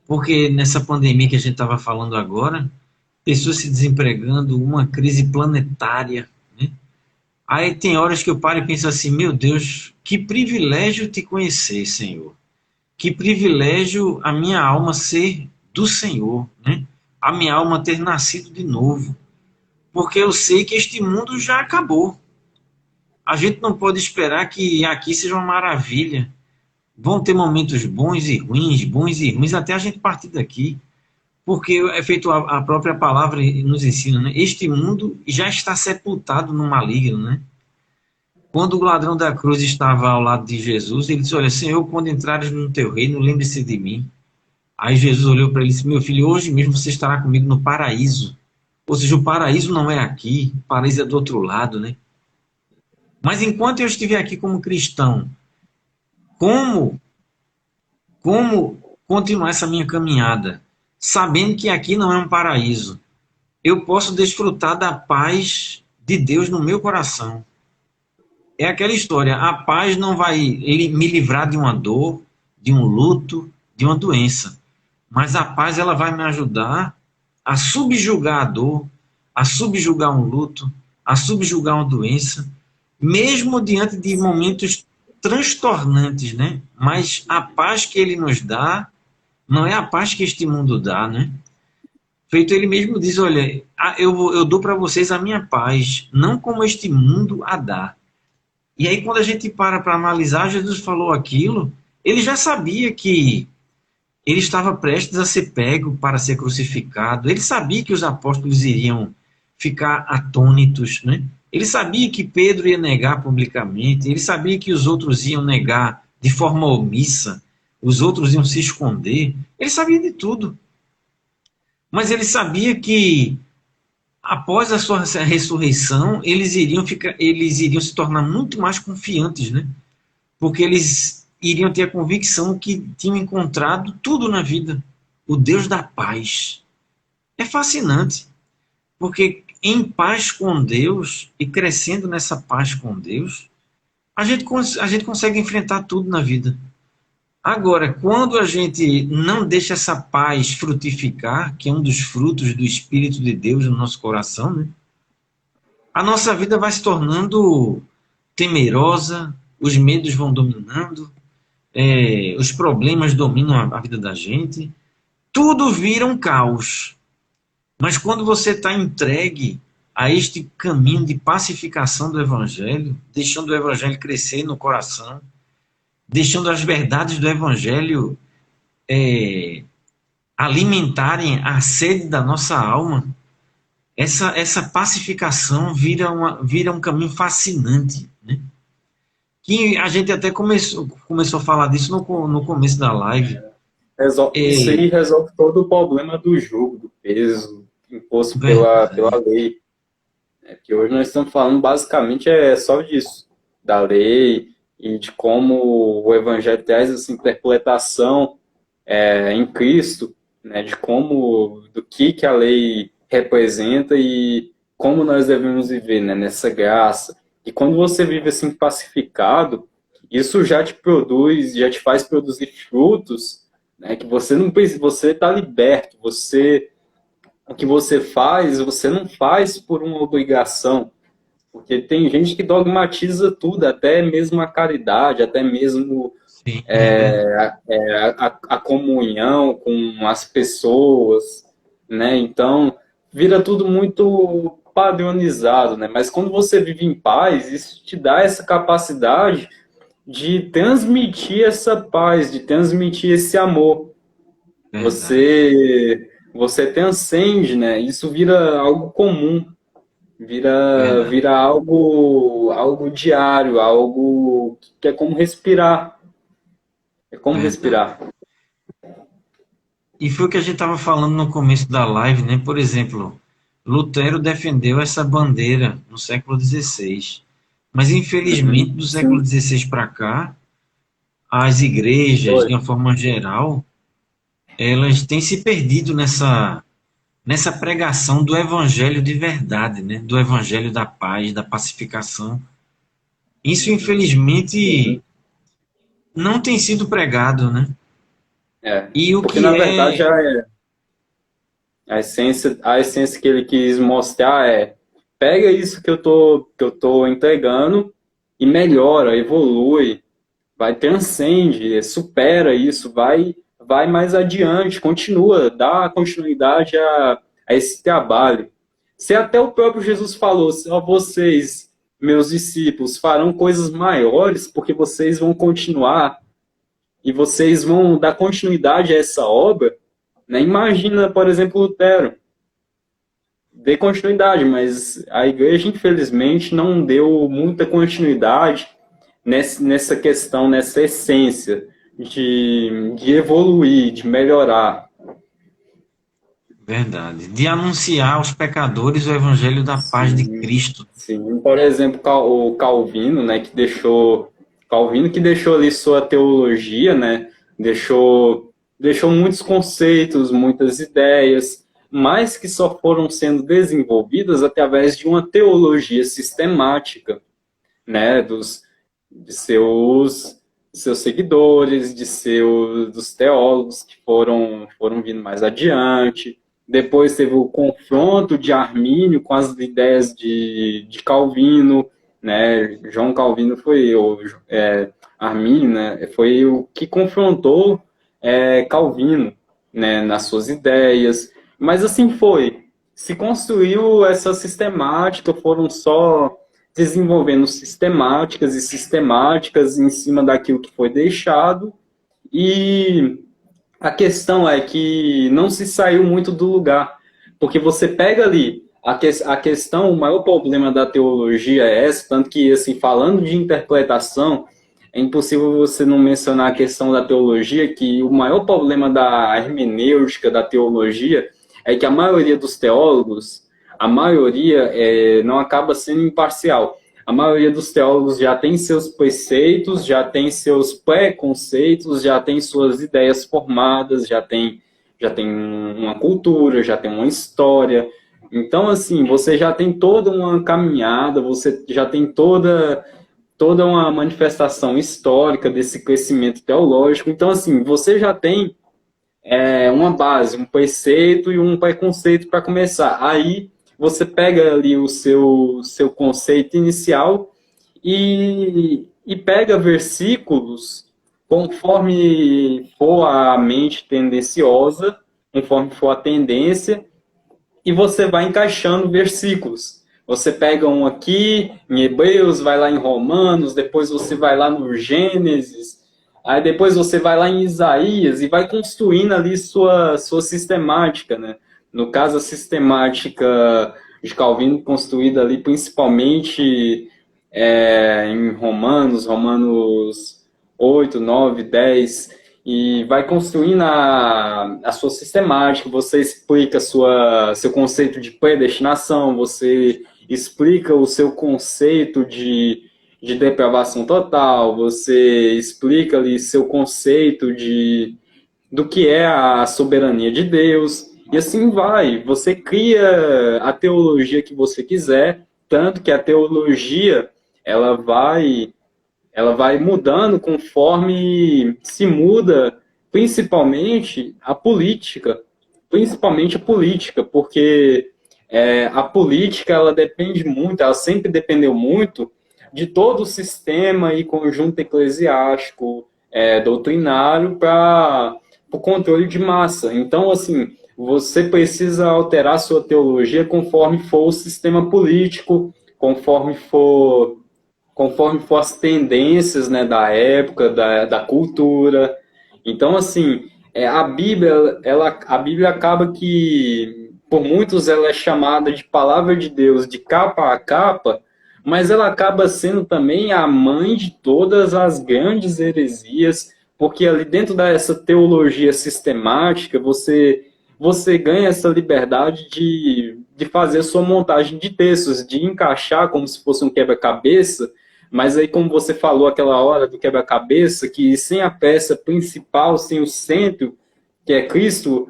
Speaker 2: Porque nessa pandemia que a gente estava falando agora, pessoas se desempregando, uma crise planetária, né? Aí tem horas que eu paro e penso assim, meu Deus, que privilégio te conhecer, Senhor. Que privilégio a minha alma ser do Senhor, né? A minha alma ter nascido de novo. Porque eu sei que este mundo já acabou. A gente não pode esperar que aqui seja uma maravilha. Vão ter momentos bons e ruins, até a gente partir daqui. Porque é feito a própria palavra nos ensina, né? Este mundo já está sepultado no maligno, né? Quando o ladrão da cruz estava ao lado de Jesus, ele disse, olha, Senhor, quando entrares no teu reino, lembre-se de mim. Aí Jesus olhou para ele e disse, meu filho, hoje mesmo você estará comigo no paraíso. Ou seja, o paraíso não é aqui, o paraíso é do outro lado, né? Mas enquanto eu estiver aqui como cristão, como, como continuar essa minha caminhada, sabendo que aqui não é um paraíso? Eu posso desfrutar da paz de Deus no meu coração. É aquela história, a paz não vai me livrar de uma dor, de um luto, de uma doença. Mas a paz ela vai me ajudar a subjugar a dor, a subjugar um luto, a subjugar uma doença, mesmo diante de momentos transtornantes, né? Mas a paz que ele nos dá não é a paz que este mundo dá, né? Feito ele mesmo diz, olha, eu dou para vocês a minha paz, não como este mundo a dá. E aí, quando a gente para analisar, Jesus falou aquilo, ele já sabia que ele estava prestes a ser pego para ser crucificado, ele sabia que os apóstolos iriam ficar atônitos, né? Ele sabia que Pedro ia negar publicamente, ele sabia que os outros iam negar de forma omissa, os outros iam se esconder, ele sabia de tudo. Mas ele sabia que após a sua ressurreição, eles iriam se tornar muito mais confiantes, né? Porque eles iriam ter a convicção que tinham encontrado tudo na vida, o Deus da paz. É fascinante, porque em paz com Deus e crescendo nessa paz com Deus, a gente consegue enfrentar tudo na vida. Agora, quando a gente não deixa essa paz frutificar, que é um dos frutos do Espírito de Deus no nosso coração, né? A nossa vida vai se tornando temerosa, os medos vão dominando, os problemas dominam a vida da gente, tudo vira um caos. Mas quando você está entregue a este caminho de pacificação do Evangelho, deixando o Evangelho crescer no coração, deixando as verdades do Evangelho alimentarem a sede da nossa alma, essa pacificação vira um caminho fascinante, né? Que a gente até começou a falar disso no começo da live.
Speaker 1: Isso aí resolve todo o problema do jugo, do peso imposto pela lei. Que hoje nós estamos falando basicamente só disso, da lei e de como o Evangelho traz essa interpretação em Cristo, né, de como, do que a lei representa e como nós devemos viver, né, nessa graça. E quando você vive assim pacificado, isso já já te faz produzir frutos, né, que você não precisa, você está liberto, o que você não faz por uma obrigação, porque tem gente que dogmatiza tudo, até mesmo a caridade, até mesmo
Speaker 2: Sim,
Speaker 1: a comunhão com as pessoas, né? Então, vira tudo muito padronizado, né? Mas quando você vive em paz, isso te dá essa capacidade de transmitir essa paz, de transmitir esse amor.
Speaker 2: Verdade,
Speaker 1: Você transcende, né? Isso vira algo comum,
Speaker 2: verdade,
Speaker 1: vira algo diário, algo que é como respirar. É como
Speaker 2: verdade.
Speaker 1: respirar.
Speaker 2: E foi o que a gente estava falando no começo da live, né? Por exemplo, Lutero defendeu essa bandeira no século XVI. Mas, infelizmente,
Speaker 1: Uhum,
Speaker 2: do século
Speaker 1: sim,
Speaker 2: XVI para cá, as igrejas,
Speaker 1: foi.
Speaker 2: de uma forma geral, elas têm se perdido nessa pregação do evangelho de verdade, né? Do evangelho da paz, da pacificação. Isso, infelizmente,
Speaker 1: Sim,
Speaker 2: não tem sido pregado, né?
Speaker 1: é.
Speaker 2: E o
Speaker 1: Porque
Speaker 2: que
Speaker 1: na verdade
Speaker 2: é
Speaker 1: a essência que ele quis mostrar é pega isso que eu tô entregando e melhora, evolui, vai transcende, supera isso, vai mais adiante, continua, dá continuidade a esse trabalho. Se até o próprio Jesus falou, ó, vocês, meus discípulos, farão coisas maiores porque vocês vão continuar e vocês vão dar continuidade a essa obra, né? Imagina, por exemplo, Lutero, dê continuidade, mas a igreja, infelizmente, não deu muita continuidade nessa questão, nessa essência de evoluir, de melhorar.
Speaker 2: verdade, de anunciar aos pecadores o evangelho da paz de
Speaker 1: Sim,
Speaker 2: Cristo.
Speaker 1: sim. Por exemplo, o Calvino, né, Calvino que deixou ali sua teologia, né, deixou muitos conceitos, muitas ideias, mas que só foram sendo desenvolvidas através de uma teologia sistemática, né, de seus seguidores, dos teólogos que foram vindo mais adiante. Depois teve o confronto de Armínio com as ideias de Calvino, né? João Calvino foi Armínio, né? Foi o que confrontou Calvino, né? Nas suas ideias. Mas assim foi. Se construiu essa sistemática, foram só desenvolvendo sistemáticas e sistemáticas em cima daquilo que foi deixado, e a questão é que não se saiu muito do lugar, porque você pega ali a questão, o maior problema da teologia é essa, tanto que, assim, falando de interpretação, é impossível você não mencionar a questão da teologia, que o maior problema da hermenêutica da teologia é que a maioria dos teólogos, a maioria não acaba sendo imparcial. A maioria dos teólogos já tem seus preceitos, já tem seus preconceitos, já tem suas ideias formadas, já tem uma cultura, já tem uma história. Então, assim, você já tem toda uma caminhada, você já tem toda uma manifestação histórica desse crescimento teológico. Então, assim, você já tem uma base, um preceito e um preconceito para começar. Aí você pega ali o seu conceito inicial e pega versículos conforme for a mente tendenciosa, conforme for a tendência, e você vai encaixando versículos. Você pega um aqui em Hebreus, vai lá em Romanos, depois você vai lá no Gênesis, aí depois você vai lá em Isaías e vai construindo ali sua sistemática, né? No caso, a sistemática de Calvino construída ali principalmente em Romanos 8, 9, 10, e vai construindo a sua sistemática, você explica seu conceito de predestinação, você explica o seu conceito de depravação total, você explica ali seu conceito do que é a soberania de Deus, e assim vai. Você cria a teologia que você quiser, tanto que a teologia ela vai ela vai mudando conforme se muda, principalmente a política, porque a política ela depende muito, ela sempre dependeu muito de todo o sistema e conjunto eclesiástico, doutrinário para o controle de massa. Então, assim, você precisa alterar sua teologia conforme for o sistema político, conforme for as tendências, né, da época, da cultura. Então, assim, a Bíblia acaba que, por muitos, ela é chamada de palavra de Deus de capa a capa, mas ela acaba sendo também a mãe de todas as grandes heresias, porque ali dentro dessa teologia sistemática, você ganha essa liberdade de fazer a sua montagem de textos, de encaixar como se fosse um quebra-cabeça, mas aí, como você falou aquela hora do quebra-cabeça, que sem a peça principal, sem o centro, que é Cristo,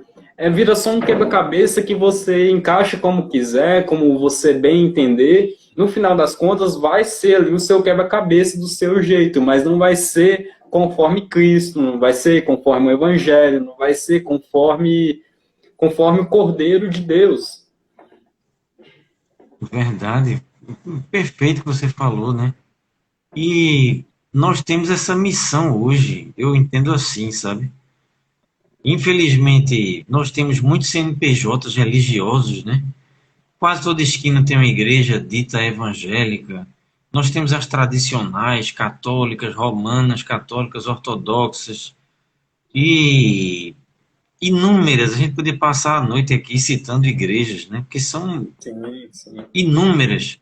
Speaker 1: vira só um quebra-cabeça que você encaixa como quiser, como você bem entender. No final das contas, vai ser ali o seu quebra-cabeça do seu jeito, mas não vai ser conforme Cristo, não vai ser conforme o Evangelho, não vai ser conforme o Cordeiro de Deus.
Speaker 2: Verdade. Perfeito o que você falou, né? E nós temos essa missão hoje, eu entendo assim, sabe? Infelizmente, nós temos muitos CNPJs religiosos, né? Quase toda esquina tem uma igreja dita evangélica. Nós temos as tradicionais, católicas, romanas, católicas, ortodoxas e inúmeras. A gente poderia passar a noite aqui citando igrejas, né? Porque são
Speaker 1: Sim, sim.
Speaker 2: inúmeras.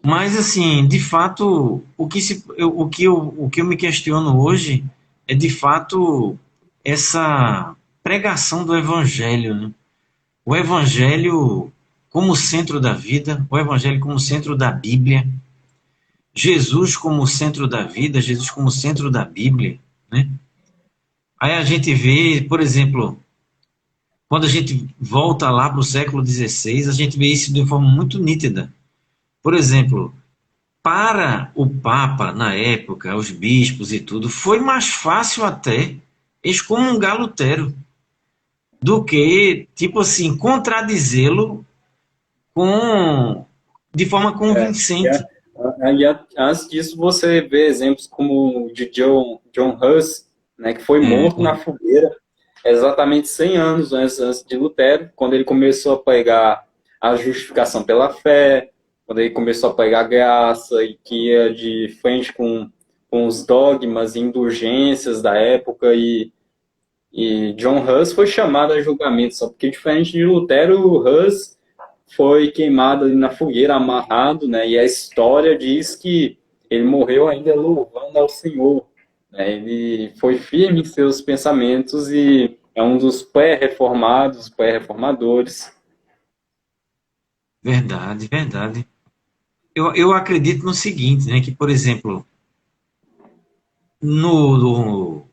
Speaker 2: Mas, assim, de fato, o que eu me questiono hoje é, de fato, essa pregação do Evangelho, né? O Evangelho como centro da vida, o Evangelho como centro da Bíblia, Jesus como centro da vida, Jesus como centro da Bíblia, né? Aí a gente vê, por exemplo, quando a gente volta lá para o século XVI, a gente vê isso de forma muito nítida. Por exemplo, para o Papa, na época, os bispos e tudo, foi mais fácil até excomungar Lutero do que, tipo assim, contradizê-lo de forma
Speaker 1: E
Speaker 2: convincente.
Speaker 1: antes disso, você vê exemplos como o de John Hus, né, que foi morto na fogueira exatamente 100 anos antes de Lutero, quando ele começou a pregar a justificação pela fé, quando ele começou a pregar a graça e que ia de frente com os dogmas e indulgências da época, e John Hus foi chamado a julgamento, só porque diferente de Lutero, o Hus foi queimado ali na fogueira, amarrado, né? E a história diz que ele morreu ainda louvando ao Senhor, né? Ele foi firme em seus pensamentos e é um dos pré-reformados, pré-reformadores.
Speaker 2: Verdade, verdade. Eu acredito no seguinte, né, que, por exemplo, no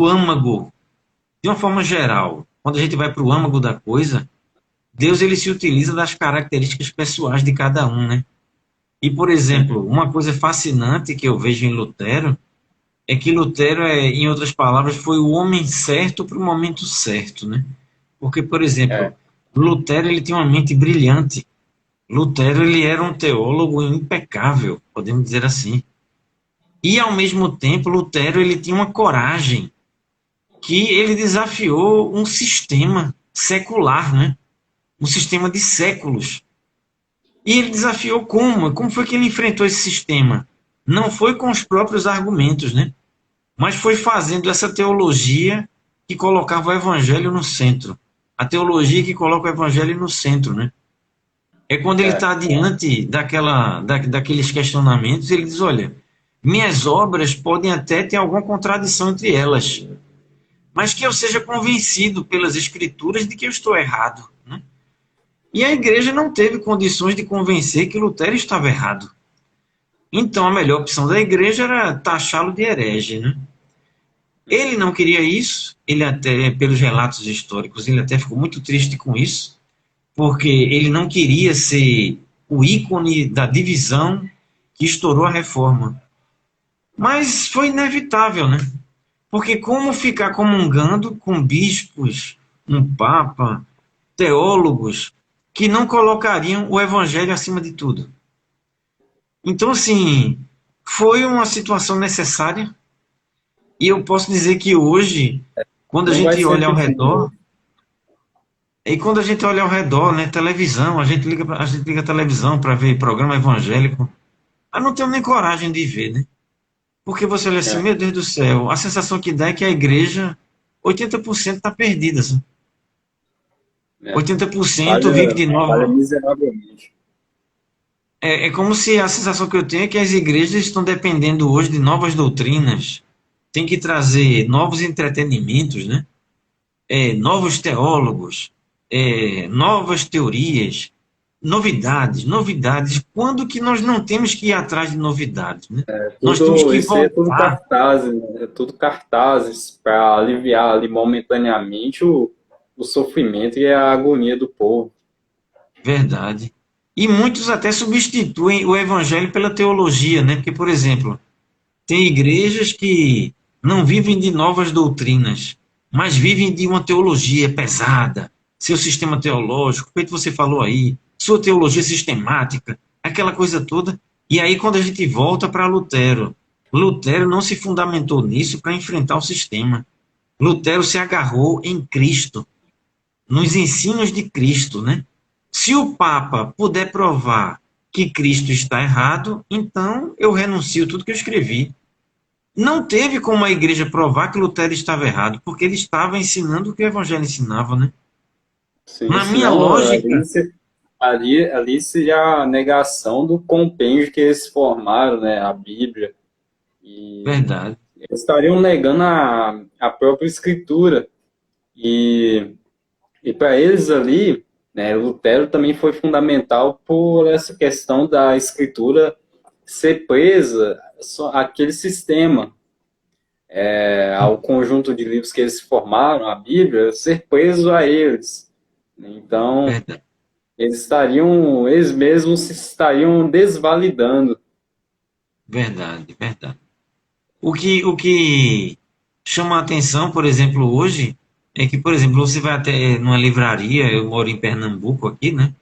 Speaker 2: âmago, de uma forma geral, quando a gente vai para o âmago da coisa, Deus ele se utiliza das características pessoais de cada um, né? E, por exemplo, uma coisa fascinante que eu vejo em Lutero é que Lutero, em outras palavras, foi o homem certo para o momento certo, né? Porque, por exemplo,
Speaker 1: É,
Speaker 2: Lutero ele tinha uma mente brilhante. Lutero ele era um teólogo impecável, podemos dizer assim. E, ao mesmo tempo, Lutero ele tinha uma coragem que ele desafiou um sistema secular, né? Um sistema de séculos. E ele desafiou como? Como foi que ele enfrentou esse sistema? Não foi com os próprios argumentos, né? Mas foi fazendo essa teologia que colocava o evangelho no centro. A teologia que coloca o evangelho no centro, né? É quando ele
Speaker 1: é,
Speaker 2: está diante daqueles questionamentos, ele diz, olha, minhas obras podem até ter alguma contradição entre elas, mas que eu seja convencido pelas escrituras de que eu estou errado, né? E a igreja não teve condições de convencer que Lutero estava errado. Então a melhor opção da igreja era taxá-lo de herege, né? Ele não queria isso, ele até, pelos relatos históricos, ele até ficou muito triste com isso, porque ele não queria ser o ícone da divisão que estourou a reforma. Mas foi inevitável, né? Porque como ficar comungando com bispos, um papa, teólogos que não colocariam o evangelho acima de tudo? Então, assim, foi uma situação necessária e eu posso dizer que hoje, quando a
Speaker 1: não vai
Speaker 2: gente olha ao
Speaker 1: sempre de
Speaker 2: redor,
Speaker 1: novo.
Speaker 2: E quando a gente olha ao redor, né, televisão, a gente liga a televisão para ver programa evangélico. Eu não tenho nem coragem de ver, né? Porque você olha assim,
Speaker 1: É,
Speaker 2: meu Deus do céu, a sensação que dá é que a igreja, 80% está perdida, assim.
Speaker 1: é.
Speaker 2: 80% vive
Speaker 1: Falha,
Speaker 2: de
Speaker 1: falha
Speaker 2: novo.
Speaker 1: miseravelmente.
Speaker 2: É como se a sensação que eu tenho é que as igrejas estão dependendo hoje de novas doutrinas, tem que trazer novos entretenimentos, né? Novos teólogos, novas teorias, novidades, novidades. Quando que nós não temos que ir atrás de novidades, né? Nós temos
Speaker 1: Tudo,
Speaker 2: que
Speaker 1: isso aí é tudo
Speaker 2: voltar,
Speaker 1: cartazes, né? É tudo cartazes para aliviar ali momentaneamente o sofrimento e a agonia do povo.
Speaker 2: verdade. E muitos até substituem o evangelho pela teologia, né? Porque, por exemplo, tem igrejas que não vivem de novas doutrinas, mas vivem de uma teologia pesada, seu sistema teológico, feito você falou aí, sua teologia sistemática, aquela coisa toda. E aí, quando a gente volta para Lutero, Lutero não se fundamentou nisso para enfrentar o sistema. Lutero se agarrou em Cristo, nos ensinos de Cristo, né? Se o Papa puder provar que Cristo está errado, então eu renuncio tudo que eu escrevi. Não teve como a igreja provar que Lutero estava errado, porque ele estava ensinando o que o evangelho ensinava, né?
Speaker 1: Sim,
Speaker 2: Na minha
Speaker 1: senão
Speaker 2: lógica,
Speaker 1: ali seria a negação do compêndio que eles formaram, né? A Bíblia. E
Speaker 2: verdade,
Speaker 1: eles estariam negando a própria Escritura. E, e para eles ali, né, Lutero também foi fundamental por essa questão da Escritura ser presa só àquele sistema, ao conjunto de livros que eles formaram, a Bíblia, ser preso a eles. Então,
Speaker 2: verdade,
Speaker 1: eles mesmos se estariam desvalidando.
Speaker 2: verdade, verdade. O que chama a atenção, por exemplo, hoje, é que, por exemplo, você vai até numa livraria, eu moro em Pernambuco aqui, né?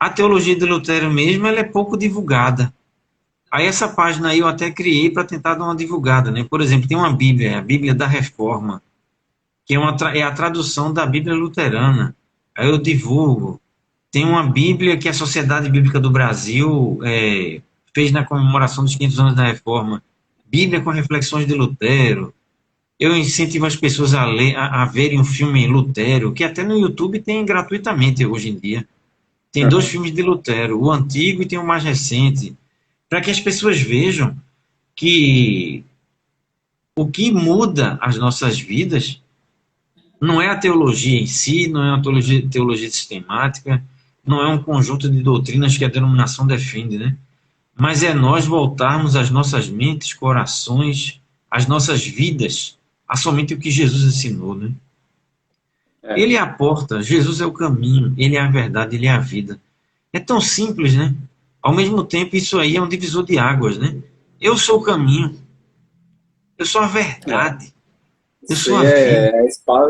Speaker 2: A teologia de Lutero mesmo, ela é pouco divulgada. Aí essa página aí eu até criei para tentar dar uma divulgada, né? Por exemplo, tem uma Bíblia, a Bíblia da Reforma, que é a tradução da Bíblia luterana. Aí eu divulgo. Tem uma Bíblia que a Sociedade Bíblica do Brasil fez na comemoração dos 500 anos da Reforma. Bíblia com reflexões de Lutero. Eu incentivo as pessoas a ler, a verem um filme Lutero, que até no YouTube tem gratuitamente hoje em dia. Tem dois
Speaker 1: Uhum.
Speaker 2: filmes de Lutero, o antigo e tem o mais recente, para que as pessoas vejam que o que muda as nossas vidas não é a teologia em si, não é uma teologia sistemática, não é um conjunto de doutrinas que a denominação defende, né? Mas é nós voltarmos as nossas mentes, corações, as nossas vidas a somente o que Jesus ensinou, né?
Speaker 1: É,
Speaker 2: Ele é a porta, Jesus é o caminho, ele é a verdade, ele é a vida. É tão simples, né? Ao mesmo tempo, isso aí é um divisor de águas, né? Eu sou o caminho, eu sou a
Speaker 1: é.
Speaker 2: verdade, eu
Speaker 1: Isso
Speaker 2: sou
Speaker 1: aí
Speaker 2: a vida.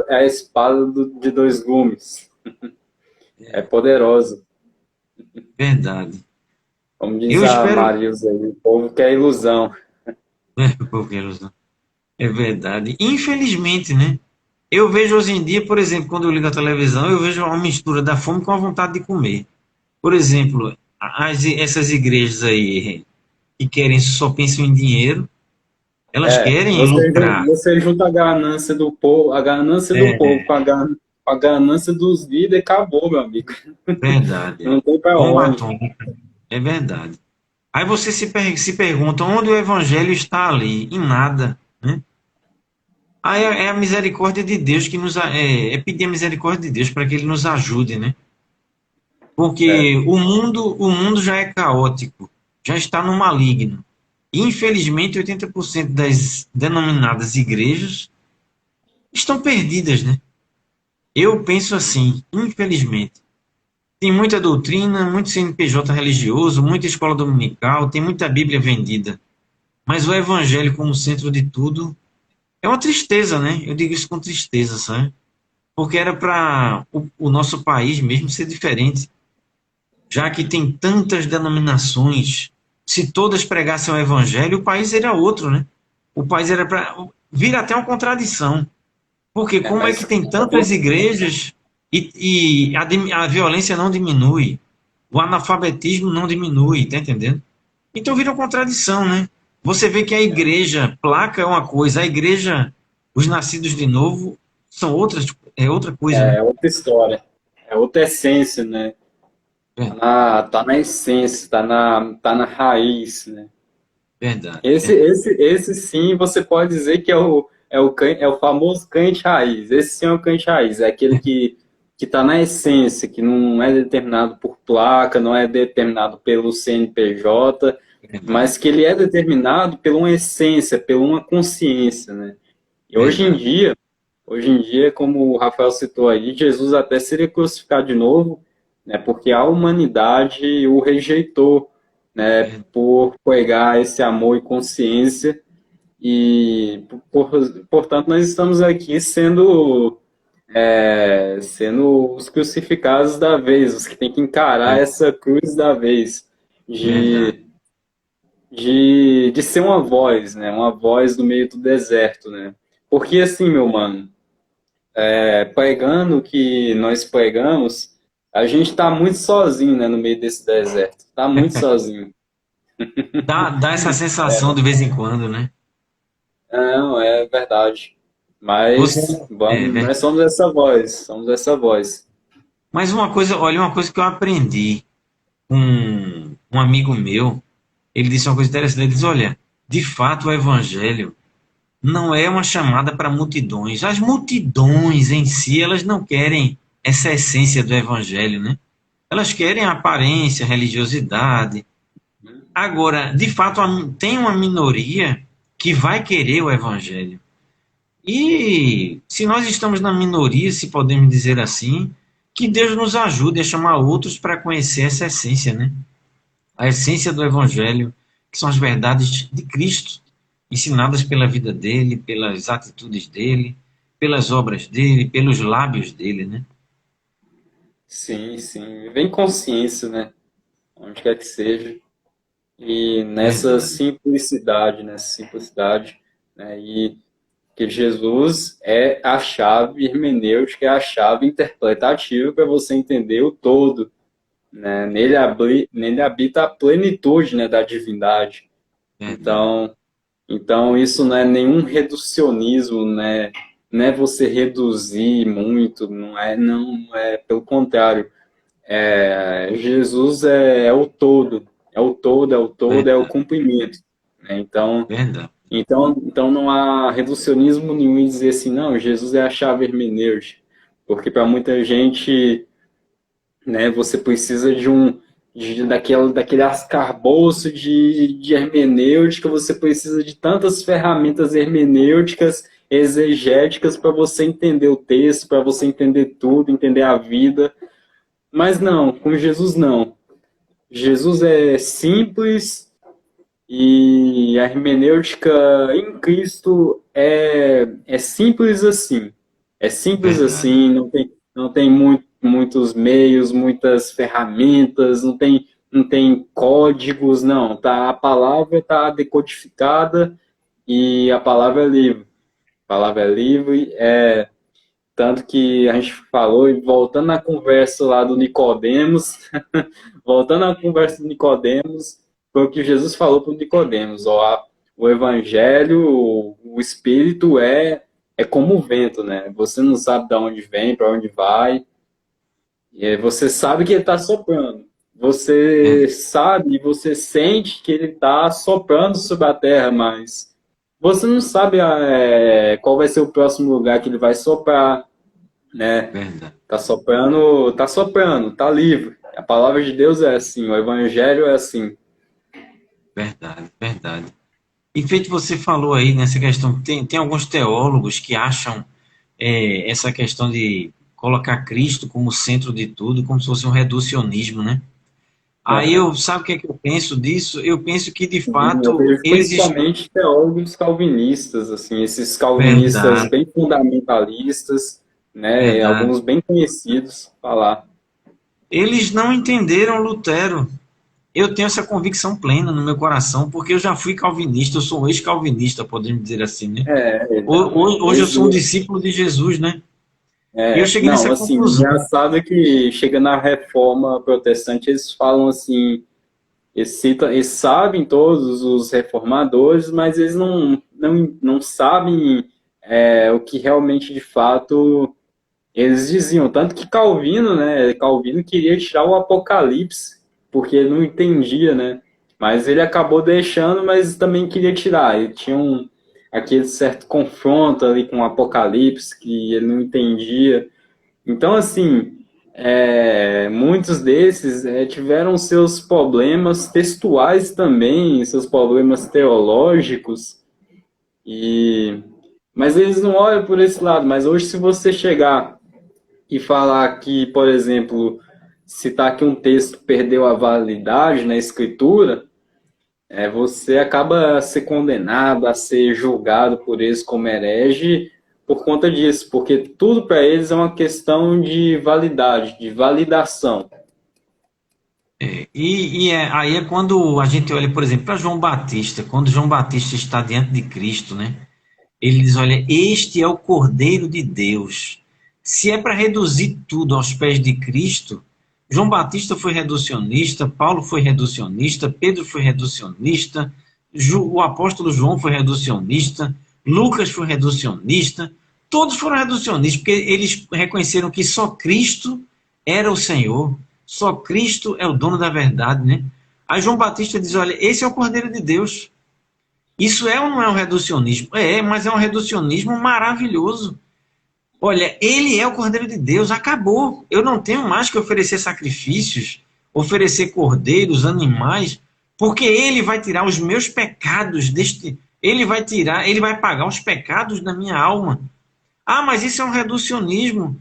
Speaker 1: é a espada de dois gumes. É poderosa.
Speaker 2: Verdade.
Speaker 1: Como diz
Speaker 2: Eu
Speaker 1: a
Speaker 2: espero.
Speaker 1: Marilza aí, o povo quer ilusão.
Speaker 2: É verdade. Infelizmente, né? Eu vejo hoje em dia, por exemplo, quando eu ligo a televisão, eu vejo uma mistura da fome com a vontade de comer. Por exemplo, essas igrejas aí que querem, só pensam em dinheiro, elas querem lucrar.
Speaker 1: Você junta a ganância do povo
Speaker 2: É
Speaker 1: com a ganância dos líderes, acabou, meu amigo.
Speaker 2: verdade.
Speaker 1: Não tem pra
Speaker 2: Bomba
Speaker 1: onde.
Speaker 2: atômica. É verdade. Aí você se pergunta onde o evangelho está ali? Em nada, né? Aí é a misericórdia de Deus que é pedir a misericórdia de Deus para que ele nos ajude, né?
Speaker 1: É,
Speaker 2: Porque o mundo já é caótico, já está no maligno. E, infelizmente, 80% das denominadas igrejas estão perdidas, né? Eu penso assim, infelizmente. Tem muita doutrina, muito CNPJ religioso, muita escola dominical, tem muita Bíblia vendida. Mas o evangelho como centro de tudo é uma tristeza, né? Eu digo isso com tristeza, sabe? Porque era para o nosso país mesmo ser diferente. Já que tem tantas denominações, se todas pregassem o evangelho, o país era outro, né? O país era para. Vira até uma contradição. Porque como é que
Speaker 1: mas
Speaker 2: tem tantas igrejas? A violência não diminui, o analfabetismo não diminui, tá entendendo? Então vira uma contradição, né? Você vê que a igreja, placa é uma coisa, a igreja, os nascidos de novo, são outras, é outra coisa, né?
Speaker 1: É outra história, é outra essência, né?
Speaker 2: Verdade,
Speaker 1: Tá na essência, tá na raiz, né?
Speaker 2: verdade,
Speaker 1: Esse sim você pode dizer que é o famoso crente raiz. Esse sim é o crente raiz, é aquele que está na essência, que não é determinado por placa, não é determinado pelo CNPJ,
Speaker 2: verdade,
Speaker 1: mas que ele é determinado por uma essência, por uma consciência, né? E
Speaker 2: verdade,
Speaker 1: hoje em dia, como o Rafael citou aí, Jesus até seria crucificado de novo, né? Porque a humanidade o rejeitou, né?
Speaker 2: verdade.
Speaker 1: Por pegar esse amor e consciência e, portanto, nós estamos aqui sendo os crucificados da vez, os que têm que encarar essa cruz da vez,
Speaker 2: Verdade.
Speaker 1: de, de ser uma voz, né? Uma voz no meio do deserto, né? Porque assim, meu mano, pregando o que nós pregamos, a gente está muito sozinho, né, no meio desse deserto. Está muito sozinho.
Speaker 2: Dá essa sensação de vez em quando, né?
Speaker 1: Não, é verdade.
Speaker 2: Você,
Speaker 1: Mas
Speaker 2: é
Speaker 1: vamos, nós
Speaker 2: verdade.
Speaker 1: somos essa voz, somos essa voz.
Speaker 2: Mas uma coisa, olha, uma coisa que eu aprendi com um amigo meu, ele disse uma coisa interessante, ele disse, olha, de fato o evangelho não é uma chamada para multidões. As multidões em si, elas não querem essa essência do evangelho, né? Elas querem a aparência, a religiosidade. Agora, de fato, tem uma minoria que vai querer o evangelho. E se nós estamos na minoria, se podemos dizer assim, que Deus nos ajude a chamar outros para conhecer essa essência, né? A essência do Evangelho, que são as verdades de Cristo, ensinadas pela vida dele, pelas atitudes dele, pelas obras dele, pelos lábios dele, né?
Speaker 1: Sim, sim. Vem consciência, né? Onde quer que seja. E
Speaker 2: Verdade,
Speaker 1: nessa simplicidade, né? E que Jesus é a chave hermenêutica, é a chave interpretativa para você entender o todo, né? Nele habita a plenitude, né, da divindade.
Speaker 2: verdade,
Speaker 1: Então, então isso não é nenhum reducionismo, né? Não é você reduzir muito, não é pelo contrário. Jesus é o todo, é o todo, é o todo, é o
Speaker 2: verdade,
Speaker 1: cumprimento, né?
Speaker 2: verdade,
Speaker 1: Então não há reducionismo nenhum em dizer assim, não, Jesus é a chave hermenêutica, porque para muita gente, né, você precisa daquele arcabouço de hermenêutica, você precisa de tantas ferramentas hermenêuticas, exegéticas para você entender o texto, para você entender tudo, entender a vida. Mas não, com Jesus não. Jesus é simples e a hermenêutica em Cristo é simples assim. É simples
Speaker 2: verdade,
Speaker 1: assim, não tem muitos meios, muitas ferramentas, não tem códigos, não. Tá, a palavra está decodificada e a palavra é livre. A palavra é livre, tanto que a gente falou, e voltando na conversa lá do Nicodemos, voltando à conversa do Nicodemos, foi o que Jesus falou para o Nicodemos, ó, o evangelho, o espírito é como o vento, né? Você não sabe de onde vem, para onde vai, e você sabe que ele está soprando. Você
Speaker 2: verdade,
Speaker 1: sabe, você sente que ele está soprando sobre a terra, mas você não sabe qual vai ser o próximo lugar que ele vai soprar, né?
Speaker 2: verdade,
Speaker 1: Tá soprando, tá livre. A palavra de Deus é assim, o evangelho é assim.
Speaker 2: verdade, verdade. E feito você falou aí nessa questão, tem alguns teólogos que acham essa questão de colocar Cristo como centro de tudo, como se fosse um reducionismo, né? Aí
Speaker 1: Aham.
Speaker 2: eu, sabe o que é que eu penso disso? Eu penso que de
Speaker 1: Eu
Speaker 2: fato
Speaker 1: vejo
Speaker 2: eles estão.
Speaker 1: principalmente teólogos calvinistas, assim, esses calvinistas
Speaker 2: Verdade,
Speaker 1: bem fundamentalistas, né,
Speaker 2: verdade.
Speaker 1: alguns bem conhecidos, falar.
Speaker 2: Eles não entenderam Lutero. Eu tenho essa convicção plena no meu coração, porque eu já fui calvinista, eu sou um ex-calvinista, podemos dizer assim, né?
Speaker 1: Então,
Speaker 2: Hoje eu sou um discípulo de Jesus, né? E eu cheguei
Speaker 1: Não,
Speaker 2: nessa
Speaker 1: assim,
Speaker 2: conclusão.
Speaker 1: engraçado é que chega na reforma protestante, eles falam assim, eles sabem todos os reformadores, mas eles não sabem o que realmente, de fato, eles diziam. Tanto que Calvino, né, Calvino queria tirar o Apocalipse, porque ele não entendia, né, mas ele acabou deixando, mas também queria tirar. Ele tinha aquele certo confronto ali com o Apocalipse, que ele não entendia. Então, assim, muitos desses tiveram seus problemas textuais também, seus problemas teológicos, e mas eles não olham por esse lado. Mas hoje, se você chegar e falar que, por exemplo, citar que um texto perdeu a validade na escritura, você acaba a ser condenado, a ser julgado por eles como herege por conta disso, porque tudo para eles é uma questão de validade, de validação.
Speaker 2: Aí é quando a gente olha, por exemplo, para João Batista, quando João Batista está diante de Cristo, né? Ele diz: olha, este é o Cordeiro de Deus. Se é para reduzir tudo aos pés de Cristo, João Batista foi reducionista, Paulo foi reducionista, Pedro foi reducionista, o apóstolo João foi reducionista, Lucas foi reducionista, todos foram reducionistas, porque eles reconheceram que só Cristo era o Senhor, só Cristo é o dono da verdade, né? Aí João Batista diz: olha, esse é o Cordeiro de Deus. Isso é ou não é um reducionismo? Mas é um reducionismo maravilhoso. Olha, ele é o Cordeiro de Deus, acabou. Eu não tenho mais que oferecer sacrifícios, oferecer cordeiros, animais, porque ele vai tirar os meus pecados deste. Ele vai pagar os pecados da minha alma. Ah, mas isso é um reducionismo.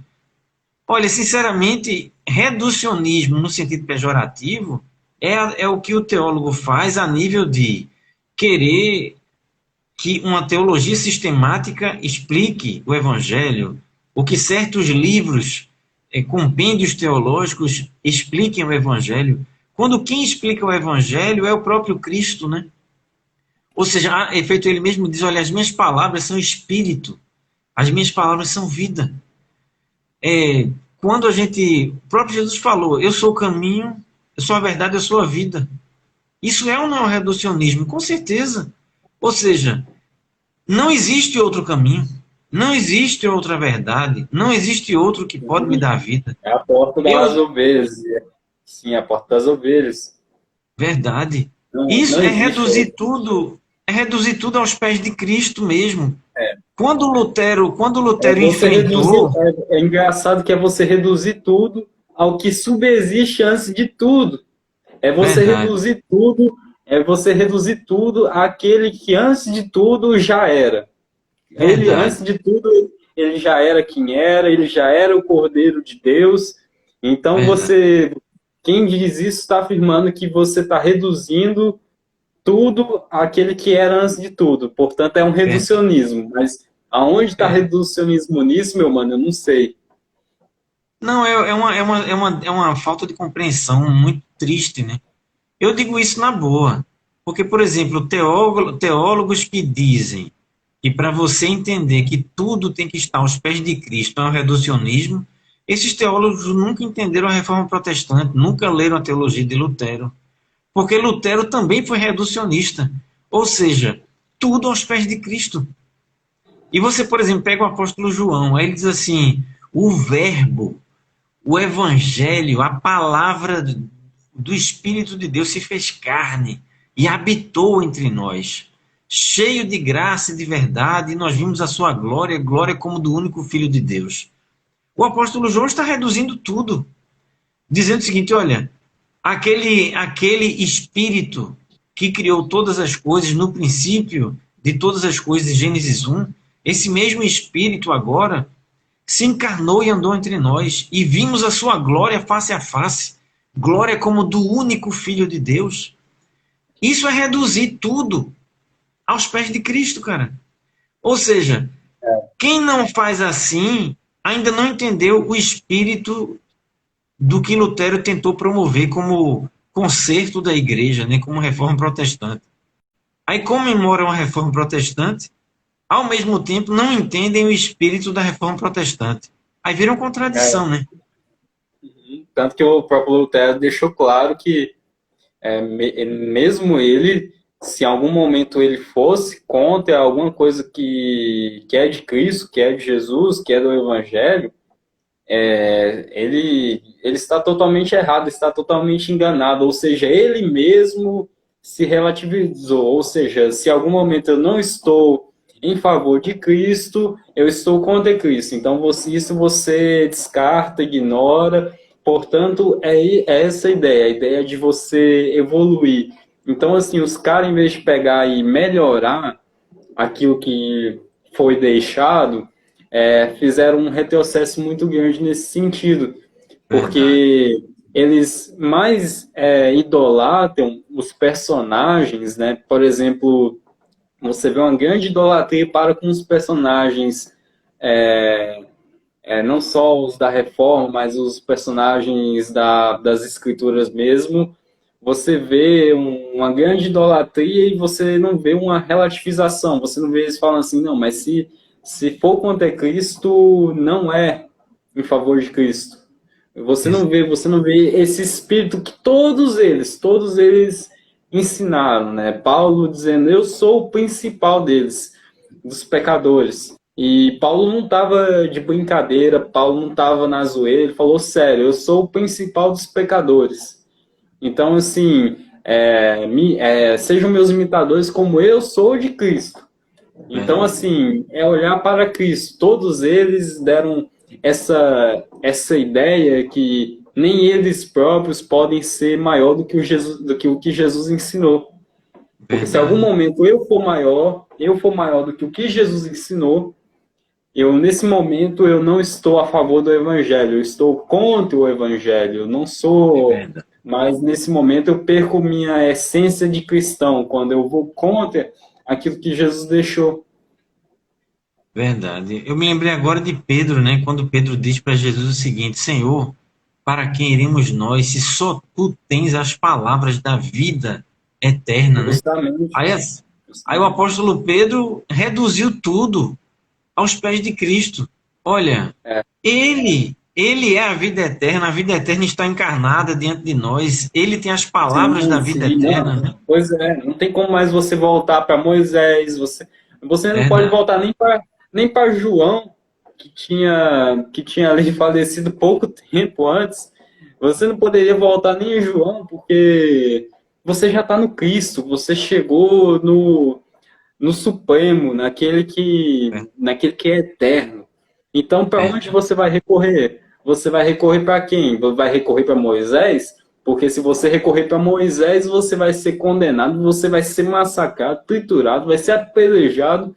Speaker 2: Olha, sinceramente, reducionismo no sentido pejorativo é o que o teólogo faz a nível de querer que uma teologia sistemática explique o Evangelho, o que certos livros, compêndios teológicos, expliquem o Evangelho, quando quem explica o Evangelho é o próprio Cristo, né? Ou seja, efeito ele mesmo diz: olha, as minhas palavras são espírito, as minhas palavras são vida. Quando o próprio Jesus falou: eu sou o caminho, eu sou a verdade, eu sou a vida. Isso é ou não é um reducionismo? Com certeza. Ou seja, não existe outro caminho, não existe outra verdade, não existe outro que pode me dar vida.
Speaker 1: É a porta
Speaker 2: Eu,
Speaker 1: das ovelhas. Sim, é a porta das ovelhas.
Speaker 2: verdade.
Speaker 1: Não,
Speaker 2: Isso
Speaker 1: não existe outro.
Speaker 2: é reduzir tudo aos pés de Cristo mesmo.
Speaker 1: É,
Speaker 2: Quando Lutero
Speaker 1: você reduzir.
Speaker 2: enfrentou,
Speaker 1: É engraçado que é você reduzir tudo ao que subsiste antes de tudo. É você
Speaker 2: verdade,
Speaker 1: reduzir tudo. É você reduzir tudo àquele que antes de tudo já era. Ele,
Speaker 2: verdade,
Speaker 1: antes de tudo, ele já era quem era, ele já era o Cordeiro de Deus. Então,
Speaker 2: verdade,
Speaker 1: quem diz isso está afirmando que você está reduzindo tudo àquele que era antes de tudo. Portanto, é um
Speaker 2: verdade,
Speaker 1: reducionismo. Mas aonde está
Speaker 2: verdade.
Speaker 1: reducionismo nisso, meu mano? Eu não sei.
Speaker 2: Não, é uma falta de compreensão muito triste, né? Eu digo isso na boa, porque, por exemplo, teólogos que dizem que para você entender que tudo tem que estar aos pés de Cristo é um reducionismo, esses teólogos nunca entenderam a reforma protestante, nunca leram a teologia de Lutero, porque Lutero também foi reducionista, ou seja, tudo aos pés de Cristo. E você, por exemplo, pega o apóstolo João, aí ele diz assim: o verbo, o evangelho, a palavra do Espírito de Deus se fez carne e habitou entre nós, cheio de graça e de verdade, e nós vimos a sua glória, glória como do único Filho de Deus. O apóstolo João está reduzindo tudo, dizendo o seguinte: olha, aquele Espírito que criou todas as coisas no princípio de todas as coisas, Gênesis 1, esse mesmo Espírito agora se encarnou e andou entre nós, e vimos a sua glória face a face, glória como do único Filho de Deus. Isso é reduzir tudo aos pés de Cristo, cara. Ou seja, quem não faz assim ainda não entendeu o espírito do que Lutero tentou promover como conserto da igreja, né, como reforma protestante. Aí comemoram a reforma protestante, ao mesmo tempo não entendem o espírito da reforma protestante. Aí vira uma contradição, né?
Speaker 1: Tanto que o próprio Lutero deixou claro que mesmo ele, se em algum momento ele fosse contra alguma coisa que é de Cristo, que é de Jesus, que é do Evangelho, ele está totalmente errado, está totalmente enganado, ou seja, ele mesmo se relativizou, ou seja, se em algum momento eu não estou em favor de Cristo, eu estou contra Cristo, então isso você descarta, ignora, portanto, é essa a ideia de você evoluir. Então, assim, os caras, em vez de pegar e melhorar aquilo que foi deixado, fizeram um retrocesso muito grande nesse sentido,
Speaker 2: Verdade.
Speaker 1: porque eles mais idolatram os personagens, né? Por exemplo, você vê uma grande idolatria para com os personagens, não só os da Reforma, mas os personagens das Escrituras mesmo. Você vê uma grande idolatria e você não vê uma relativização. Você não vê eles falando assim, não, mas se for contra Cristo, não é em favor de Cristo. Você não vê esse espírito que todos eles ensinaram, né? Paulo dizendo, eu sou o principal deles, dos pecadores. E Paulo não estava de brincadeira, Paulo não estava na zoeira, ele falou sério, eu sou o principal dos pecadores. Então, assim, sejam meus imitadores como eu sou de Cristo. Então,
Speaker 2: Verdade.
Speaker 1: assim, é olhar para Cristo. Todos eles deram essa ideia que nem eles próprios podem ser maior do que Jesus ensinou. Porque se em algum
Speaker 2: Verdade.
Speaker 1: momento eu for maior do que o que Jesus ensinou, nesse momento, eu não estou a favor do Evangelho, eu estou contra o Evangelho, eu não
Speaker 2: É
Speaker 1: sou.
Speaker 2: verdade.
Speaker 1: Mas nesse momento eu perco minha essência de cristão, quando eu vou contra aquilo que Jesus deixou.
Speaker 2: Verdade. Eu me lembrei agora de Pedro, né? Quando Pedro diz para Jesus o seguinte: Senhor, para quem iremos nós, se só tu tens as palavras da vida eterna, né?
Speaker 1: Justamente.
Speaker 2: Aí, aí o apóstolo Pedro reduziu tudo aos pés de Cristo. Olha,
Speaker 1: É,
Speaker 2: ele é a vida eterna está encarnada diante de nós, ele tem as palavras da
Speaker 1: sim,
Speaker 2: vida
Speaker 1: sim,
Speaker 2: eterna,
Speaker 1: não.
Speaker 2: né?
Speaker 1: Pois é, não tem como mais você voltar para Moisés, você não pode
Speaker 2: Verdade.
Speaker 1: voltar nem para João, que tinha ali falecido pouco tempo antes. Você não poderia voltar nem em João, porque você já está no Cristo, você chegou no Supremo, naquele que é eterno. Então, para onde
Speaker 2: Verdade.
Speaker 1: você vai recorrer? Você vai recorrer para quem? Vai recorrer para Moisés? Porque se você recorrer para Moisés, você vai ser condenado, você vai ser massacrado, triturado, vai ser apedrejado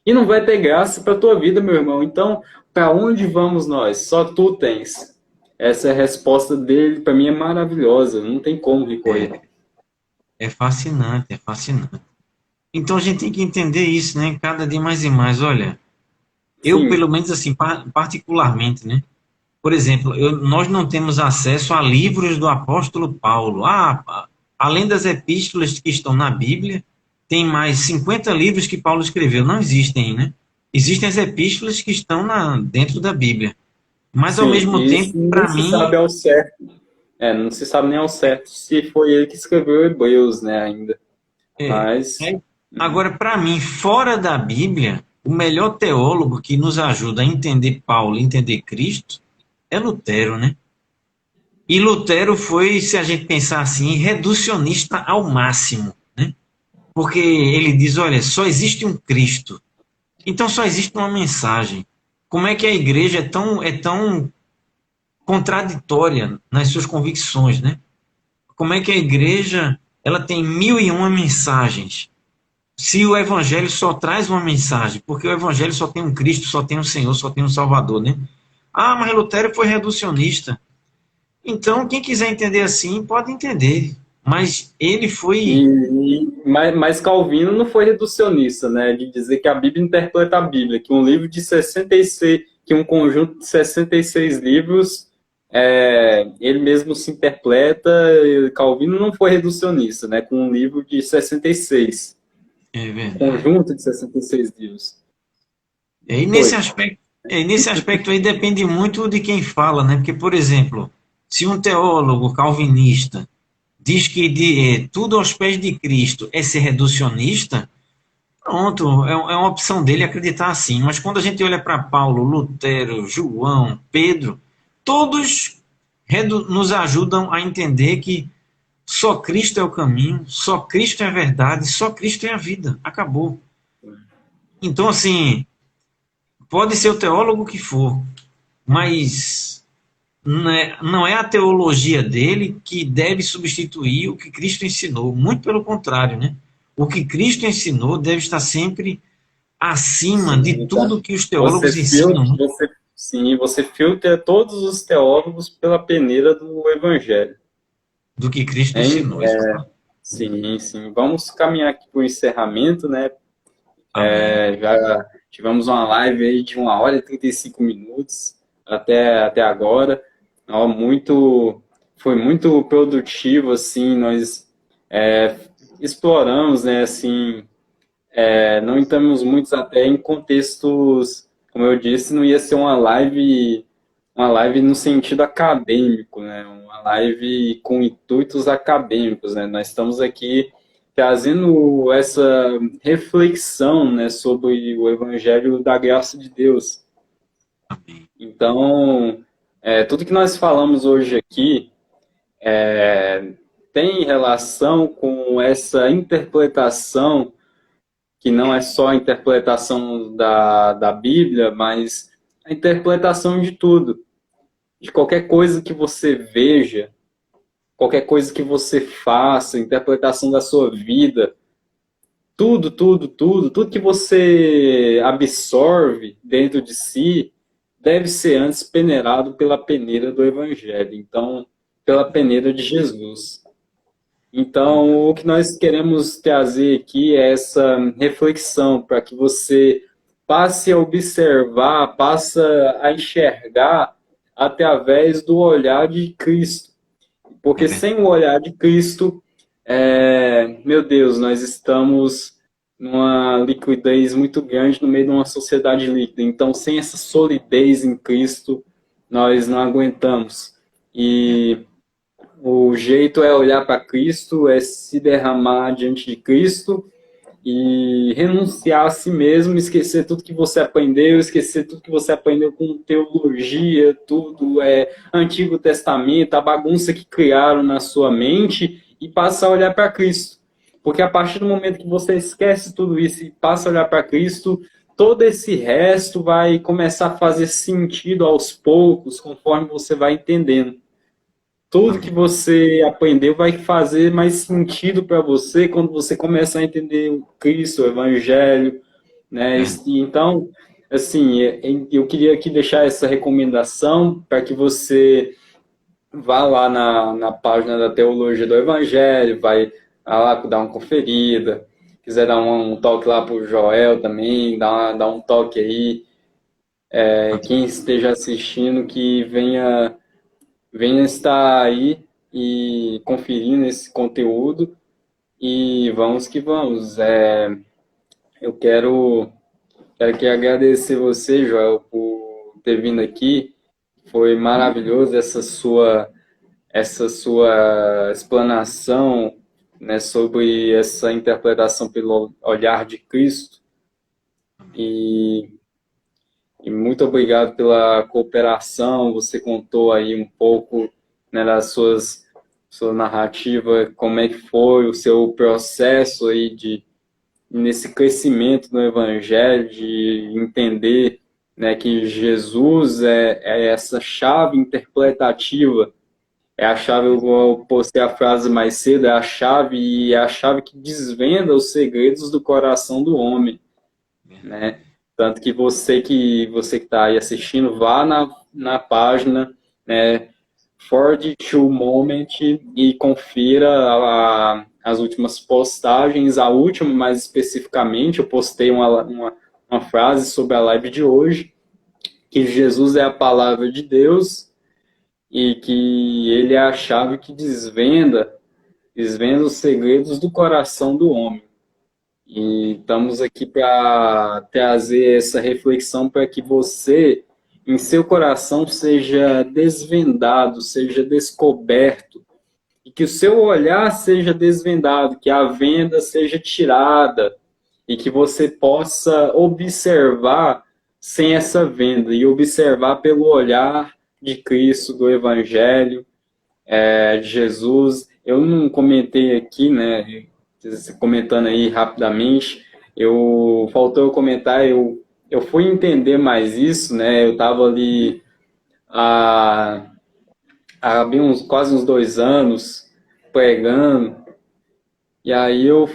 Speaker 1: e não vai ter graça para a tua vida, meu irmão. Então, para onde vamos nós? Só tu tens. Essa é a resposta dele, para mim é maravilhosa, não tem como recorrer.
Speaker 2: É fascinante, é fascinante. Então a gente tem que entender isso, né? Cada dia mais e mais. Olha, eu
Speaker 1: Sim,
Speaker 2: pelo menos assim, particularmente, né? Por exemplo, nós não temos acesso a livros do apóstolo Paulo. Além das epístolas que estão na Bíblia, tem mais 50 livros que Paulo escreveu. Não existem, né? Existem as epístolas que estão dentro da Bíblia. Mas, ao
Speaker 1: sim,
Speaker 2: mesmo
Speaker 1: e
Speaker 2: tempo,
Speaker 1: isso nem
Speaker 2: para
Speaker 1: se sabe
Speaker 2: mim,
Speaker 1: ao certo. Não se sabe nem ao certo se foi ele que escreveu Hebreus, né, ainda.
Speaker 2: é,
Speaker 1: Mas,
Speaker 2: agora, para mim, fora da Bíblia, o melhor teólogo que nos ajuda a entender Paulo, entender Cristo, é Lutero, né? E Lutero foi, se a gente pensar assim, reducionista ao máximo, né? Porque ele diz, olha, só existe um Cristo, então só existe uma mensagem. Como é que a igreja é tão contraditória nas suas convicções, né? Como é que a igreja ela tem mil e uma mensagens? Se o evangelho só traz uma mensagem, porque o evangelho só tem um Cristo, só tem um Senhor, só tem um Salvador, né? Ah, mas Lutero foi reducionista. Então, quem quiser entender assim, pode entender. Mas ele foi.
Speaker 1: mas Calvino não foi reducionista, né, de dizer que a Bíblia interpreta a Bíblia, que um livro de 66, que um conjunto de 66 livros, ele mesmo se interpreta. Calvino não foi reducionista, né, com um livro de 66,
Speaker 2: É
Speaker 1: um
Speaker 2: verdade.
Speaker 1: conjunto de 66 livros.
Speaker 2: E
Speaker 1: Não
Speaker 2: nesse
Speaker 1: foi.
Speaker 2: aspecto, E nesse aspecto aí depende muito de quem fala, né? Porque, por exemplo, se um teólogo calvinista diz que tudo aos pés de Cristo é ser reducionista, pronto, é uma opção dele acreditar assim. Mas quando a gente olha para Paulo, Lutero, João, Pedro, todos nos ajudam a entender que só Cristo é o caminho, só Cristo é a verdade, só Cristo é a vida. Acabou. Então, assim, pode ser o teólogo que for, mas não é a teologia dele que deve substituir o que Cristo ensinou. Muito pelo contrário, né? O que Cristo ensinou deve estar sempre acima de
Speaker 1: Sim, tá.
Speaker 2: tudo que os teólogos ensinam, né?
Speaker 1: Sim, você filtra todos os teólogos pela peneira do Evangelho.
Speaker 2: Do que Cristo
Speaker 1: Hein?
Speaker 2: ensinou. Exatamente.
Speaker 1: Sim, sim. Vamos caminhar aqui para o encerramento, né?
Speaker 2: Amém.
Speaker 1: Já tivemos uma live aí de 1 hora e 35 minutos até agora. Ó, foi muito produtivo, assim, nós exploramos, né, assim, não entramos muitos até em contextos, como eu disse, não ia ser uma live no sentido acadêmico, né? Uma live com intuitos acadêmicos, né? Nós estamos aqui trazendo essa reflexão, né, sobre o Evangelho da graça de Deus. Então, tudo que nós falamos hoje aqui tem relação com essa interpretação, que não é só a interpretação da Bíblia, mas a interpretação de tudo, de qualquer coisa que você veja, qualquer coisa que você faça, interpretação da sua vida, tudo que você absorve dentro de si deve ser antes peneirado pela peneira do Evangelho, então, pela peneira de Jesus. Então, o que nós queremos trazer aqui é essa reflexão para que você passe a observar, passe a enxergar através do olhar de Cristo.
Speaker 2: É
Speaker 1: Porque
Speaker 2: verdade.
Speaker 1: sem o olhar de Cristo, meu Deus, nós estamos numa liquidez muito grande no meio de uma sociedade líquida. Então, sem essa solidez em Cristo, nós não aguentamos. E o jeito é olhar para Cristo, é se derramar diante de Cristo e renunciar a si mesmo, esquecer tudo que você aprendeu, esquecer tudo que você aprendeu com teologia, tudo Antigo Testamento, a bagunça que criaram na sua mente e passar a olhar para Cristo. Porque a partir do momento que você esquece tudo isso e passa a olhar para Cristo, todo esse resto vai começar a fazer sentido aos poucos, conforme você vai entendendo. Tudo que
Speaker 2: Amém.
Speaker 1: você aprendeu vai fazer mais sentido para você quando você começa a entender o Cristo, o Evangelho, né?
Speaker 2: É.
Speaker 1: E então, assim, eu queria aqui deixar essa recomendação para que você vá lá na página da Teologia do Evangelho, vai lá dar uma conferida, quiser dar um toque lá para o Joel também, dá um toque aí. Quem esteja assistindo, que venha estar aí e conferindo esse conteúdo e vamos que vamos. Eu quero aqui agradecer você, Joel, por ter vindo aqui. Foi maravilhoso essa sua explanação, né, sobre essa interpretação pelo olhar de Cristo e, e muito obrigado pela cooperação. Você contou aí um pouco, né, das sua narrativa, como é que foi o seu processo aí nesse crescimento no Evangelho, de entender, né, que Jesus é essa chave interpretativa, é a chave, eu postei a frase mais cedo, é a chave e é a chave que desvenda os segredos do coração do homem, né? Tanto que você que está aí assistindo, vá na página, né, Ford to Moment e confira as últimas postagens. A última, mais especificamente, eu postei uma frase sobre a live de hoje, que Jesus é a palavra de Deus e que ele é a chave que desvenda os segredos do coração do homem. E estamos aqui para trazer essa reflexão para que você, em seu coração, seja desvendado, seja descoberto, e que o seu olhar seja desvendado, que a venda seja tirada, e que você possa observar sem essa venda, e observar pelo olhar de Cristo, do Evangelho, de Jesus. Eu não comentei aqui, né? Comentando aí rapidamente, faltou eu comentar, eu fui entender mais isso, né? Eu estava ali há, há bem quase uns 2 anos pregando, e aí eu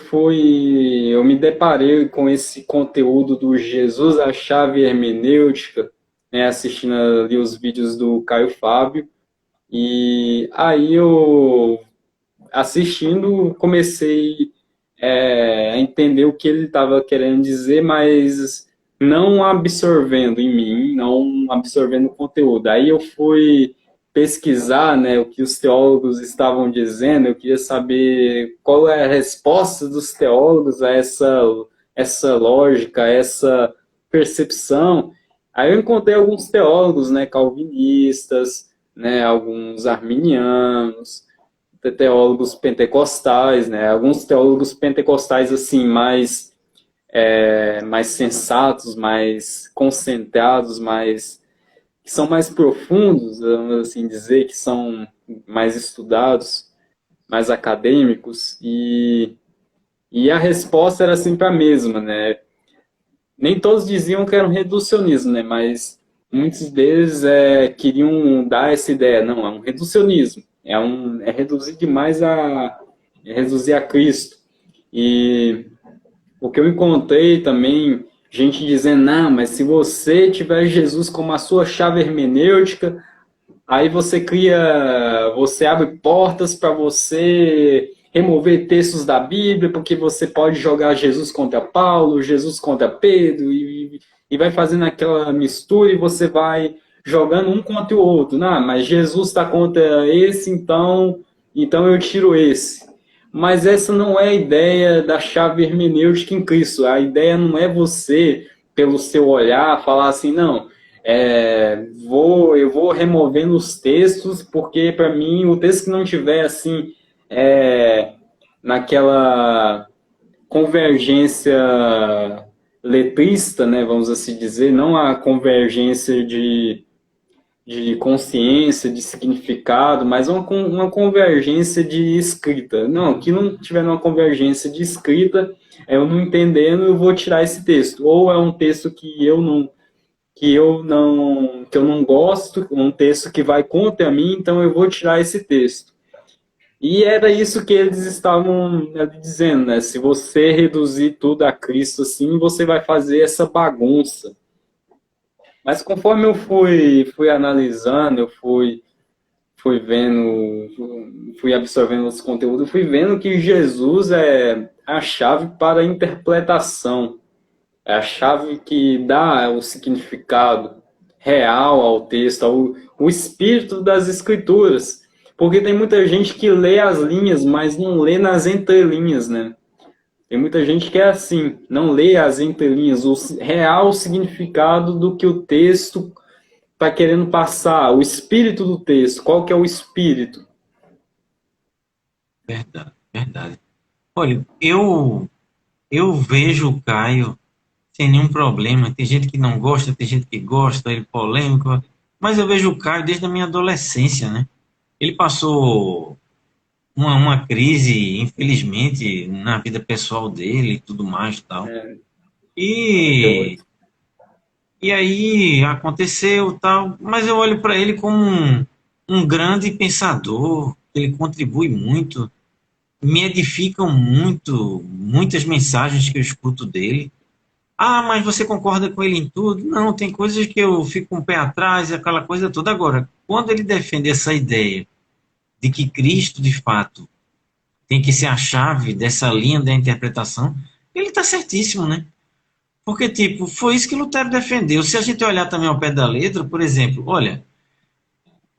Speaker 1: me deparei com esse conteúdo do Jesus, a chave hermenêutica, né? Assistindo ali os vídeos do Caio Fábio, e aí eu assistindo, comecei a entender o que ele estava querendo dizer, mas não absorvendo em mim, não absorvendo o conteúdo. Aí eu fui pesquisar, né, o que os teólogos estavam dizendo, eu queria saber qual é a resposta dos teólogos a essa lógica, a essa percepção. Aí eu encontrei alguns teólogos, né, calvinistas, né, alguns arminianos, teólogos pentecostais, né? Alguns teólogos pentecostais assim mais sensatos, mais concentrados, mais que são mais profundos, vamos assim dizer, que são mais estudados, mais acadêmicos e a resposta era sempre a mesma, né? Nem todos diziam que era um reducionismo, né? Mas muitos deles queriam dar essa ideia, não, é um reducionismo, é reduzir demais é reduzir a Cristo. E o que eu encontrei também, gente dizendo, não, mas se você tiver Jesus como a sua chave hermenêutica, aí você abre portas para você remover textos da Bíblia, porque você pode jogar Jesus contra Paulo, Jesus contra Pedro, e vai fazendo aquela mistura e você vai jogando um contra o outro. Não, mas Jesus está contra esse, então eu tiro esse. Mas essa não é a ideia da chave hermenêutica em Cristo. A ideia não é você, pelo seu olhar, falar assim, não, eu vou removendo os textos, porque para mim o texto que não tiver assim naquela convergência letrista, né, vamos assim dizer, não a convergência de consciência, de significado, mas uma convergência de escrita. Não, que não tiver uma convergência de escrita, eu não entendendo, eu vou tirar esse texto. Ou é um texto que eu não gosto, um texto que vai contra mim, então eu vou tirar esse texto. E era isso que eles estavam dizendo, né? Se você reduzir tudo a Cristo assim, você vai fazer essa bagunça. Mas conforme eu fui analisando, fui vendo, fui absorvendo os conteúdos, fui vendo que Jesus é a chave para a interpretação. É a chave que dá o significado real ao texto, o espírito das escrituras. Porque tem muita gente que lê as linhas, mas não lê nas entrelinhas, né? Tem muita gente que é assim, não lê as entrelinhas, o real significado do que o texto está querendo passar, o espírito do texto, qual que é o espírito.
Speaker 2: Verdade, verdade. Olha, eu vejo o Caio sem nenhum problema. Tem gente que não gosta, tem gente que gosta, ele é polêmico, mas eu vejo o Caio desde a minha adolescência, né? Ele passou uma crise, infelizmente, na vida pessoal dele e tudo mais e tal.
Speaker 1: É,
Speaker 2: E, e aí aconteceu tal, mas eu olho para ele como um grande pensador, ele contribui muito, me edificam muito, muitas mensagens que eu escuto dele. Ah, mas você concorda com ele em tudo? Não, tem coisas que eu fico um pé atrás, aquela coisa toda. Agora, quando ele defende essa ideia de que Cristo, de fato, tem que ser a chave dessa linha da interpretação, ele está certíssimo, né? Porque, tipo, foi isso que Lutero defendeu. Se a gente olhar também ao pé da letra, por exemplo, olha,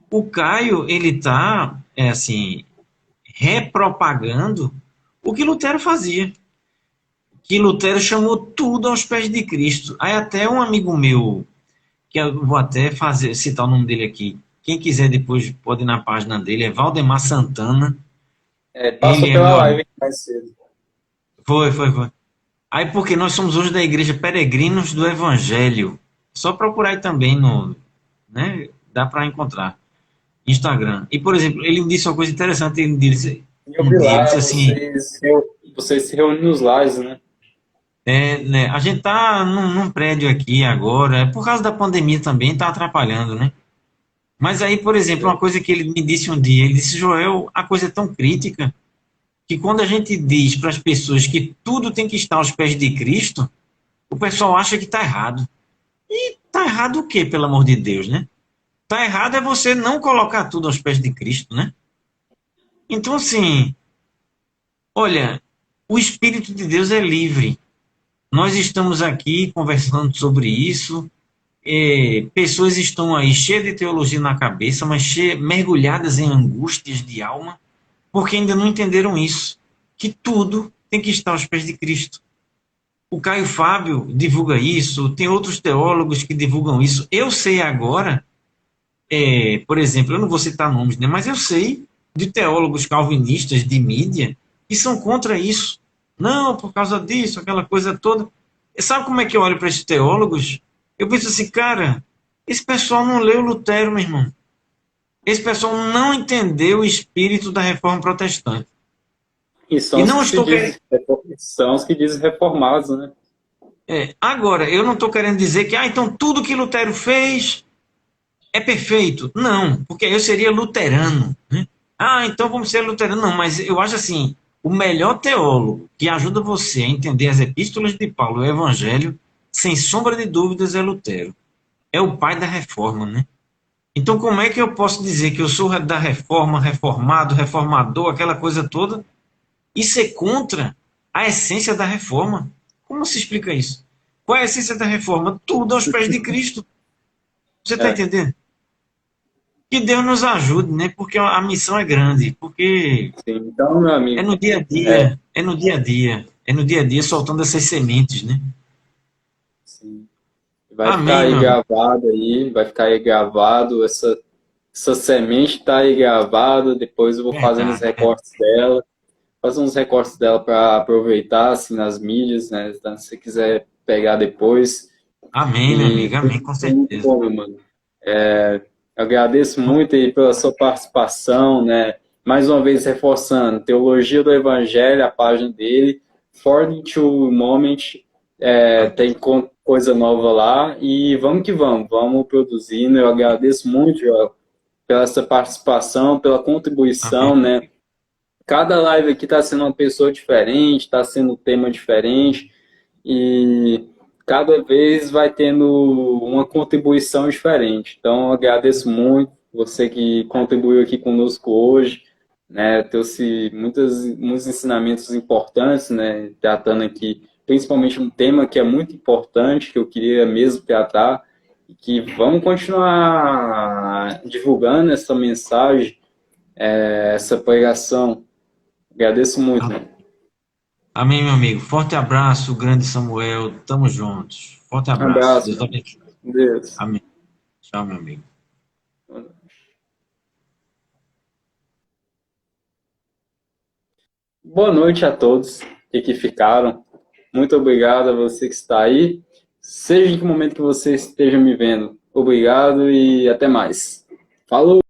Speaker 2: o Caio, ele está, assim, repropagando o que Lutero fazia, que Lutero chamou tudo aos pés de Cristo. Aí até um amigo meu, que eu vou até citar o nome dele aqui, quem quiser depois pode ir na página dele, é Valdemar Santana. Ele
Speaker 1: Passou
Speaker 2: é
Speaker 1: pela
Speaker 2: meu amigo.
Speaker 1: live mais cedo.
Speaker 2: Foi. Aí porque nós somos hoje da igreja Peregrinos do Evangelho. Só procurar aí também no, né? Dá para encontrar. Instagram. E, por exemplo, ele me disse uma coisa interessante. Ele disse
Speaker 1: Eu
Speaker 2: um
Speaker 1: vi
Speaker 2: dia, ele
Speaker 1: lá,
Speaker 2: disse assim,
Speaker 1: vocês se reúnem nos lares, né?
Speaker 2: né, a gente tá num prédio aqui agora, por causa da pandemia também, tá atrapalhando, né? Mas aí, por exemplo, uma coisa que ele me disse um dia, ele disse, Joel, a coisa é tão crítica que quando a gente diz para as pessoas que tudo tem que estar aos pés de Cristo, o pessoal acha que está errado. E está errado o quê, pelo amor de Deus, né? Está errado é você não colocar tudo aos pés de Cristo, né? Então, assim, olha, o Espírito de Deus é livre. Nós estamos aqui conversando sobre isso. Pessoas estão aí cheias de teologia na cabeça, mas mergulhadas em angústias de alma, porque ainda não entenderam isso, que tudo tem que estar aos pés de Cristo. O Caio Fábio divulga isso, tem outros teólogos que divulgam isso. Eu sei agora, por exemplo, eu não vou citar nomes, né, mas eu sei de teólogos calvinistas de mídia que são contra isso. Não, por causa disso, aquela coisa toda. E sabe como é que eu olho para esses teólogos? Eu penso assim, cara, esse pessoal não leu Lutero, meu irmão. Esse pessoal não entendeu o espírito da reforma protestante.
Speaker 1: E
Speaker 2: E não estou querendo.
Speaker 1: são os que dizem reformados, né?
Speaker 2: Agora, eu não estou querendo dizer que, então tudo que Lutero fez é perfeito. Não, porque eu seria luterano. Né? Então vamos ser luterano. Não, mas eu acho assim, o melhor teólogo que ajuda você a entender as epístolas de Paulo e o Evangelho, sem sombra de dúvidas, é Lutero. É o pai da reforma, né? Então como é que eu posso dizer que eu sou da reforma, reformado, reformador, aquela coisa toda, e ser contra a essência da reforma? Como se explica isso? Qual é a essência da reforma? Tudo aos pés de Cristo. Você está
Speaker 1: É,
Speaker 2: entendendo? Que Deus nos ajude, né? Porque a missão é grande, porque
Speaker 1: sim. Então, meu
Speaker 2: é
Speaker 1: amigo,
Speaker 2: no dia a dia, é no dia a dia, é no dia a dia soltando essas sementes, né?
Speaker 1: sim. Vai ficar
Speaker 2: Amém,
Speaker 1: aí
Speaker 2: meu amigo.
Speaker 1: gravado aí, vai ficar aí gravado, essa semente está aí gravada, depois eu vou fazendo os
Speaker 2: Verdade.
Speaker 1: recortes dela, fazer uns recortes dela para aproveitar, assim, nas mídias, né? Então, se você quiser pegar depois.
Speaker 2: Amém, meu
Speaker 1: E
Speaker 2: amigo. Amém, com
Speaker 1: foi muito
Speaker 2: certeza.
Speaker 1: bom, meu mano. Eu agradeço muito aí pela sua participação, né? Mais uma vez reforçando, Teologia do Evangelho, a página dele, According to Moment, tem coisa nova lá e vamos que vamos produzindo. Eu agradeço muito, Joel, pela essa participação, pela contribuição,
Speaker 2: Amém.
Speaker 1: né? Cada live aqui está sendo uma pessoa diferente, está sendo um tema diferente e cada vez vai tendo uma contribuição diferente. Então, eu agradeço muito você que contribuiu aqui conosco hoje, né? Trouxe muitos ensinamentos importantes, né? Tratando aqui, principalmente um tema que é muito importante, que eu queria mesmo tratar, e que vamos continuar divulgando essa mensagem, essa pregação. Agradeço muito, mano.
Speaker 2: Amém, meu amigo. Forte abraço, grande Samuel. Tamo juntos. Forte
Speaker 1: Um
Speaker 2: abraço.
Speaker 1: abraço,
Speaker 2: Deus
Speaker 1: mano.
Speaker 2: abençoe.
Speaker 1: Deus.
Speaker 2: Amém. Tchau, meu amigo.
Speaker 1: Boa noite a todos que aqui ficaram. Muito obrigado a você que está aí. Seja em que momento que você esteja me vendo. Obrigado e até mais. Falou!